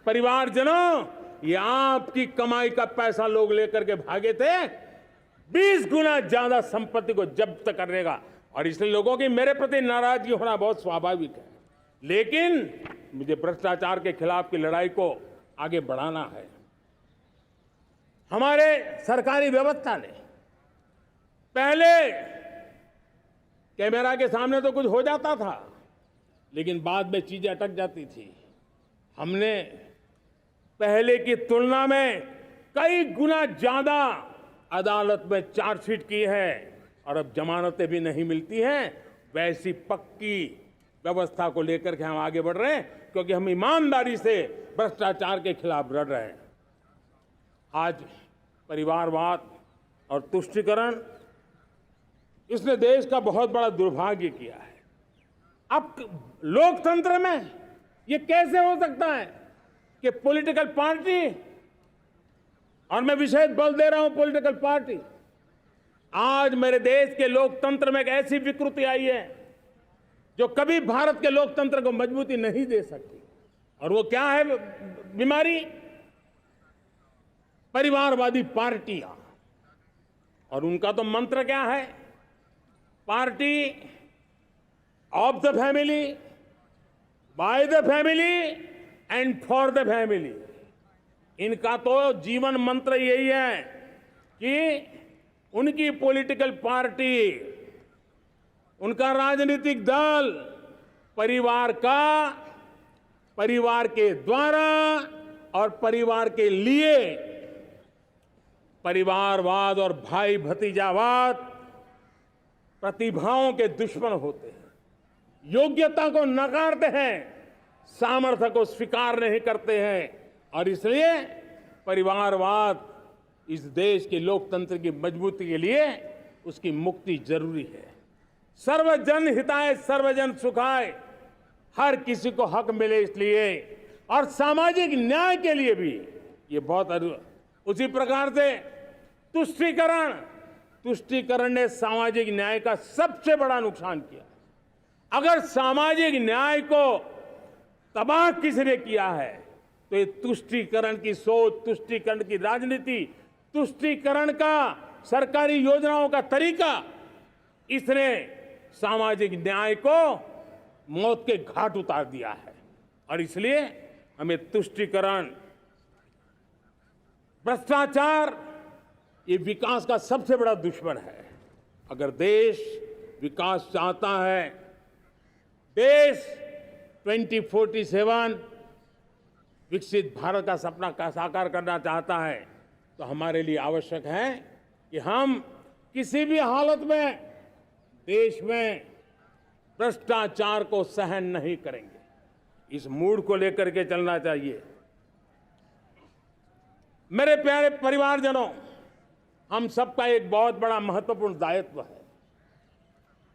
परिवारजनों, ये आपकी कमाई का पैसा लोग लेकर के भागे थे। 20 गुना ज्यादा संपत्ति को जब्त करने का, और इसलिए लोगों की मेरे प्रति नाराजगी होना बहुत स्वाभाविक है। लेकिन मुझे भ्रष्टाचार के खिलाफ की लड़ाई को आगे बढ़ाना है। हमारे सरकारी व्यवस्था ने पहले कैमरा के सामने तो कुछ हो जाता था, लेकिन बाद में चीजें अटक जाती थी। हमने पहले की तुलना में कई गुना ज्यादा अदालत में चार्जशीट की है और अब जमानतें भी नहीं मिलती हैं। वैसी पक्की व्यवस्था को लेकर के हम आगे बढ़ रहे हैं, क्योंकि हम ईमानदारी से भ्रष्टाचार के खिलाफ लड़ रहे हैं। आज परिवारवाद और तुष्टीकरण, इसने देश का बहुत बड़ा दुर्भाग्य किया है। अब लोकतंत्र में ये कैसे हो सकता है कि पॉलिटिकल पार्टी, और मैं विशेष बल दे रहा हूं पॉलिटिकल पार्टी, आज मेरे देश के लोकतंत्र में एक ऐसी विकृति आई है जो कभी भारत के लोकतंत्र को मजबूती नहीं दे सकती। और वो क्या है बीमारी? परिवारवादी पार्टियां। और उनका तो मंत्र क्या है? Party of the family, by the family and for the family. इनका तो जीवन मंत्र यही है कि उनकी पॉलिटिकल पार्टी, उनका राजनीतिक दल परिवार का, परिवार के द्वारा और परिवार के लिए, परिवारवाद और भाई भतीजावाद प्रतिभाओं के दुश्मन होते हैं, योग्यता को नकारते हैं, सामर्थ्य को स्वीकार नहीं करते हैं। और इसलिए परिवारवाद इस देश के लोकतंत्र की मजबूती के लिए उसकी मुक्ति जरूरी है। सर्वजन हिताय सर्वजन सुखाय, हर किसी को हक मिले इसलिए, और सामाजिक न्याय के लिए भी ये बहुत। उसी प्रकार से तुष्टीकरण ने सामाजिक न्याय का सबसे बड़ा नुकसान किया। अगर सामाजिक न्याय को तबाह किसने किया है तो ये तुष्टीकरण की सोच, तुष्टीकरण की राजनीति, तुष्टीकरण का सरकारी योजनाओं का तरीका, इसने सामाजिक न्याय को मौत के घाट उतार दिया है। और इसलिए हमें तुष्टीकरण, भ्रष्टाचार, ये विकास का सबसे बड़ा दुश्मन है। अगर देश विकास चाहता है, देश 2047 विकसित भारत का सपना का साकार करना चाहता है, तो हमारे लिए आवश्यक है कि हम किसी भी हालत में देश में भ्रष्टाचार को सहन नहीं करेंगे। इस मूड को लेकर के चलना चाहिए। मेरे प्यारे परिवारजनों, हम सबका एक बहुत बड़ा महत्वपूर्ण दायित्व है।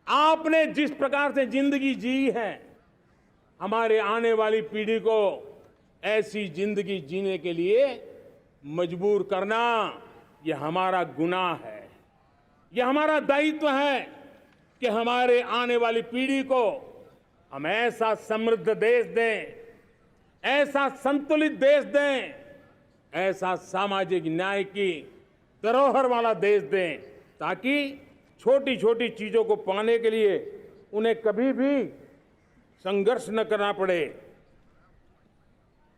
आपने जिस प्रकार से जिंदगी जी है, हमारे आने वाली पीढ़ी को ऐसी जिंदगी जीने के लिए मजबूर करना, यह हमारा गुनाह है। यह हमारा दायित्व है कि हमारे आने वाली पीढ़ी को हम ऐसा समृद्ध देश दें, ऐसा संतुलित देश दें, ऐसा सामाजिक न्याय की धरोहर वाला देश दें, ताकि छोटी छोटी चीजों को पाने के लिए उन्हें कभी भी संघर्ष न करना पड़े।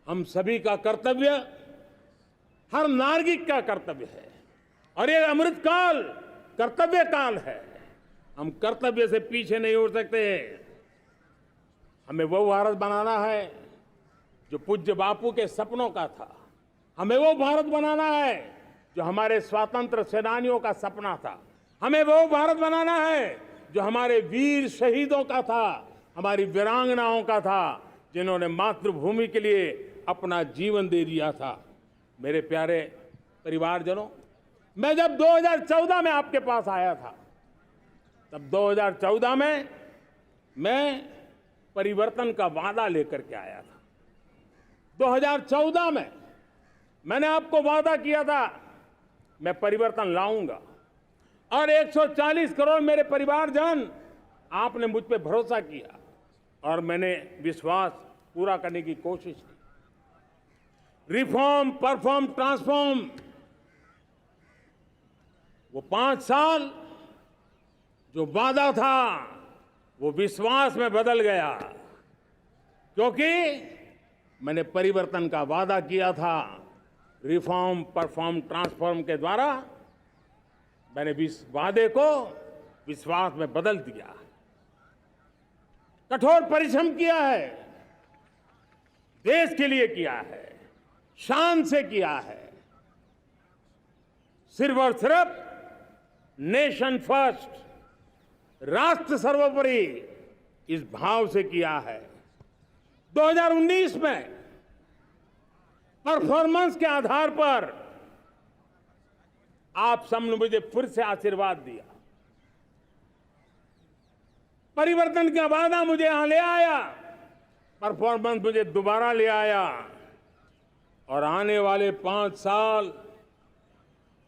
हम सभी का कर्तव्य, हर नागरिक का कर्तव्य है, और ये अमृत काल कर्तव्य काल है। हम कर्तव्य से पीछे नहीं उठ सकते। हमें वो भारत बनाना है जो पूज्य बापू के सपनों का था। हमें वो भारत बनाना है जो हमारे स्वतंत्र सेनानियों का सपना था। हमें वो भारत बनाना है जो हमारे वीर शहीदों का था, हमारी वीरांगनाओं का था, जिन्होंने मातृभूमि के लिए अपना जीवन दे दिया था। मेरे प्यारे परिवारजनों, मैं जब 2014 में आपके पास आया था, तब 2014 में मैं परिवर्तन का वादा लेकर के आया था। 2014 में मैंने आपको वादा किया था, मैं परिवर्तन लाऊंगा, और 140 करोड़ मेरे परिवारजन, आपने मुझ पे भरोसा किया और मैंने विश्वास पूरा करने की कोशिश की। रिफॉर्म, परफॉर्म, ट्रांसफॉर्म, वो 5 साल जो वादा था वो विश्वास में बदल गया, क्योंकि मैंने परिवर्तन का वादा किया था। रिफॉर्म, परफॉर्म, ट्रांसफॉर्म के द्वारा मैंने इस वादे को विश्वास में बदल दिया। कठोर परिश्रम किया है, देश के लिए किया है, शान से किया है, सिर्फ और सिर्फ नेशन फर्स्ट, राष्ट्र सर्वोपरि, इस भाव से किया है। 2019 में परफॉर्मेंस के आधार पर आप सबने मुझे फिर से आशीर्वाद दिया। परिवर्तन का वादा मुझे यहां ले आया, परफॉर्मेंस मुझे दोबारा ले आया, और आने वाले 5 साल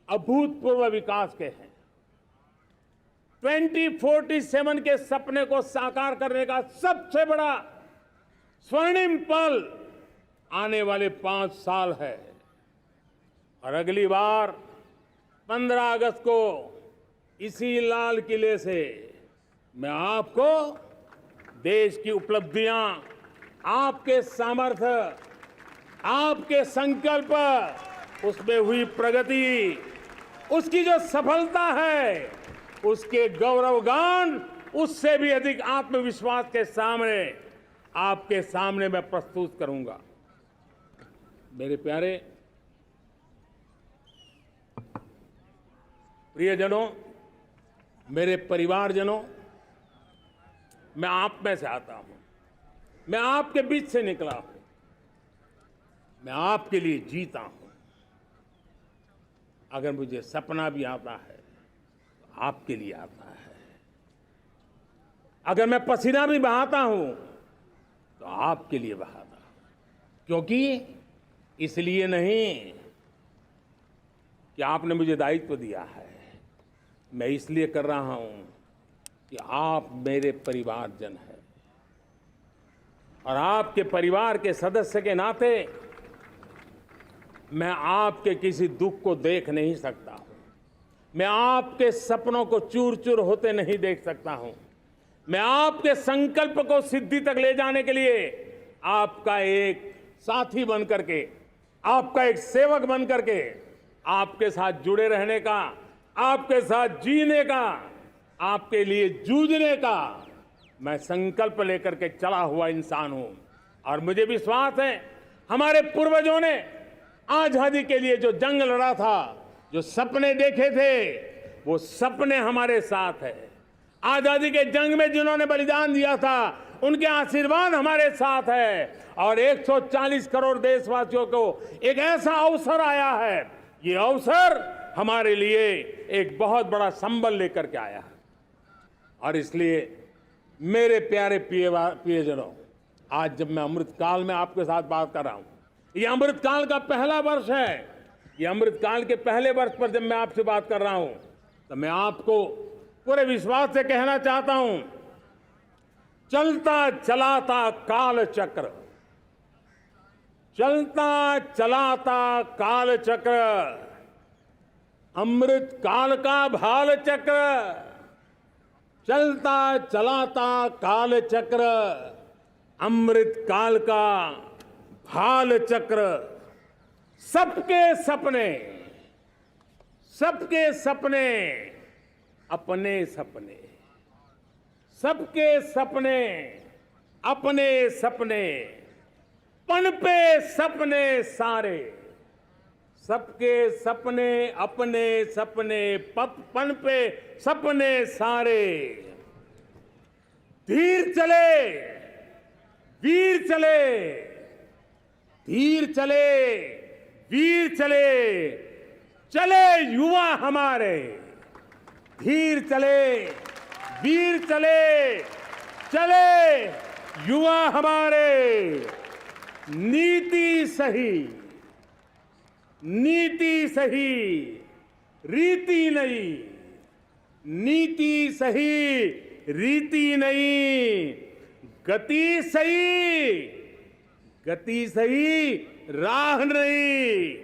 अभूतपूर्व विकास के हैं। 2047 के सपने को साकार करने का सबसे बड़ा स्वर्णिम पल आने वाले 5 साल है। और अगली बार 15 अगस्त को इसी लाल किले से मैं आपको देश की उपलब्धियां, आपके सामर्थ्य, आपके संकल्प, उसमें हुई प्रगति, उसकी जो सफलता है, उसके गौरवगान, उससे भी अधिक आत्मविश्वास के सामने, आपके सामने मैं प्रस्तुत करूंगा। मेरे प्यारे प्रियजनों, मेरे परिवारजनों, मैं आप में से आता हूं, मैं आपके बीच से निकला हूं, मैं आपके लिए जीता हूं। अगर मुझे सपना भी आता है तो आपके लिए आता है। अगर मैं पसीना भी बहाता हूं तो आपके लिए बहाता हूं, क्योंकि इसलिए नहीं कि आपने मुझे दायित्व दिया है, मैं इसलिए कर रहा हूं कि आप मेरे परिवारजन हैं, और आपके परिवार के सदस्य के नाते मैं आपके किसी दुख को देख नहीं सकता हूं, मैं आपके सपनों को चूर चूर होते नहीं देख सकता हूं, मैं आपके संकल्प को सिद्धि तक ले जाने के लिए आपका एक साथी बन करके, आपका एक सेवक बन करके, आपके साथ जुड़े रहने का, आपके साथ जीने का, आपके लिए जूझने का मैं संकल्प लेकर के चला हुआ इंसान हूं। और मुझे विश्वास है, हमारे पूर्वजों ने आजादी के लिए जो जंग लड़ा था, जो सपने देखे थे, वो सपने हमारे साथ है। आजादी के जंग में जिन्होंने बलिदान दिया था, उनके आशीर्वाद हमारे साथ है और 140 करोड़ देशवासियों को एक ऐसा अवसर आया है। ये अवसर हमारे लिए एक बहुत बड़ा संबल लेकर के आया है और इसलिए मेरे प्यारे प्रियजनों, आज जब मैं अमृतकाल में आपके साथ बात कर रहा हूं, ये अमृतकाल का पहला वर्ष है। ये अमृतकाल के पहले वर्ष पर जब मैं आपसे बात कर रहा हूं तो मैं आपको पूरे विश्वास से कहना चाहता हूं, चलता चलाता काल चक्र, चलता चलाता काल चक्र, अमृत काल का भाल चक्र, चलता चलाता काल चक्र, अमृत काल का भाल चक्र, सबके सपने, सबके सपने अपने सपने, सबके सपने अपने सपने, पनपे सपने सारे, सबके सपने अपने सपने, पनपे सपने सारे, धीर चले वीर चले, धीर चले वीर चले, चले युवा हमारे, धीर चले वीर चले, चले युवा हमारे, नीति सही, नीति सही, रीति नहीं, नीति सही, रीति नहीं, गति सही, गति सही, राह नहीं,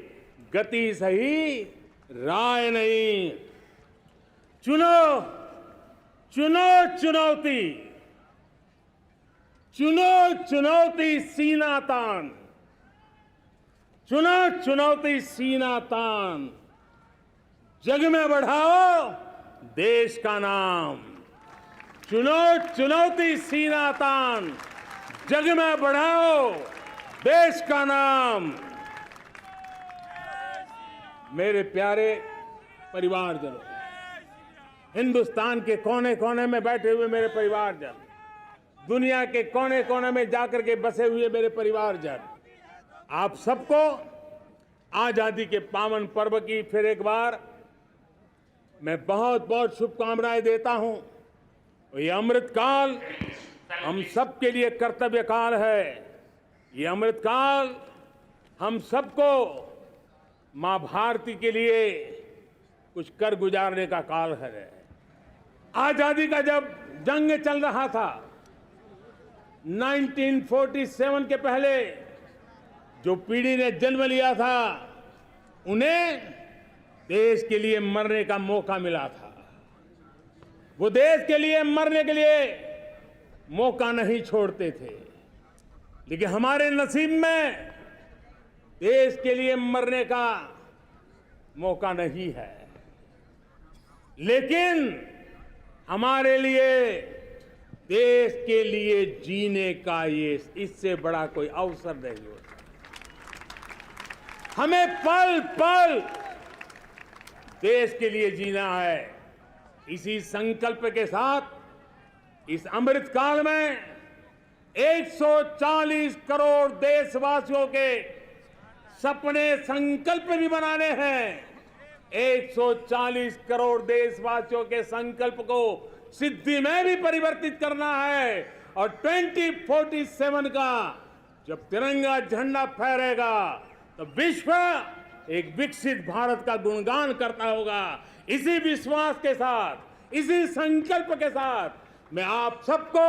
गति सही, राह नहीं। चुनो चुनो चुनौती, चुनो चुनौती सीना तान, चुनो चुनौती सीना तान, जग में बढ़ाओ देश का नाम, चुनो चुनौती सीना तान, जग में बढ़ाओ देश का नाम। मेरे प्यारे परिवारजनों, हिंदुस्तान के कोने कोने में बैठे हुए मेरे परिवारजन, दुनिया के कोने कोने में जाकर के बसे हुए मेरे परिवारजन, आप सबको आजादी के पावन पर्व की फिर एक बार मैं बहुत बहुत शुभकामनाएं देता हूं। ये अमृतकाल हम सबके लिए कर्तव्य काल है। ये अमृतकाल हम सबको मां भारती के लिए कुछ कर गुजारने का काल है। आजादी का जब जंग चल रहा था 1947 के पहले जो पीढ़ी ने जन्म लिया था उन्हें देश के लिए मरने का मौका मिला था। वो देश के लिए मरने के लिए मौका नहीं छोड़ते थे, लेकिन हमारे नसीब में देश के लिए मरने का मौका नहीं है। लेकिन हमारे लिए देश के लिए जीने का ये इससे बड़ा कोई अवसर नहीं होता। हमें पल पल देश के लिए जीना है। इसी संकल्प के साथ इस अमृतकाल में 140 करोड़ देशवासियों के सपने संकल्प भी बनाने हैं। 140 करोड़ देशवासियों के संकल्प को सिद्धि में भी परिवर्तित करना है और 2047 का जब तिरंगा झंडा फहरेगा तो विश्व एक विकसित भारत का गुणगान करता होगा। इसी विश्वास के साथ, इसी संकल्प के साथ मैं आप सबको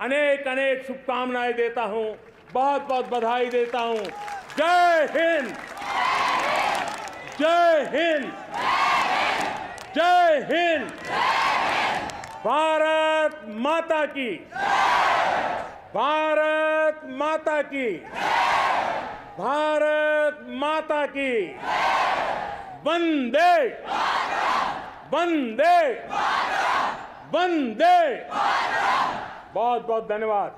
अनेक अनेक शुभकामनाएं देता हूं, बहुत बहुत बधाई देता हूं। जय हिंद, जय हिंद, जय हिंद। भारत माता की, भारत माता की, भारत माता की। वंदे वंदे वंदे। बहुत बहुत धन्यवाद।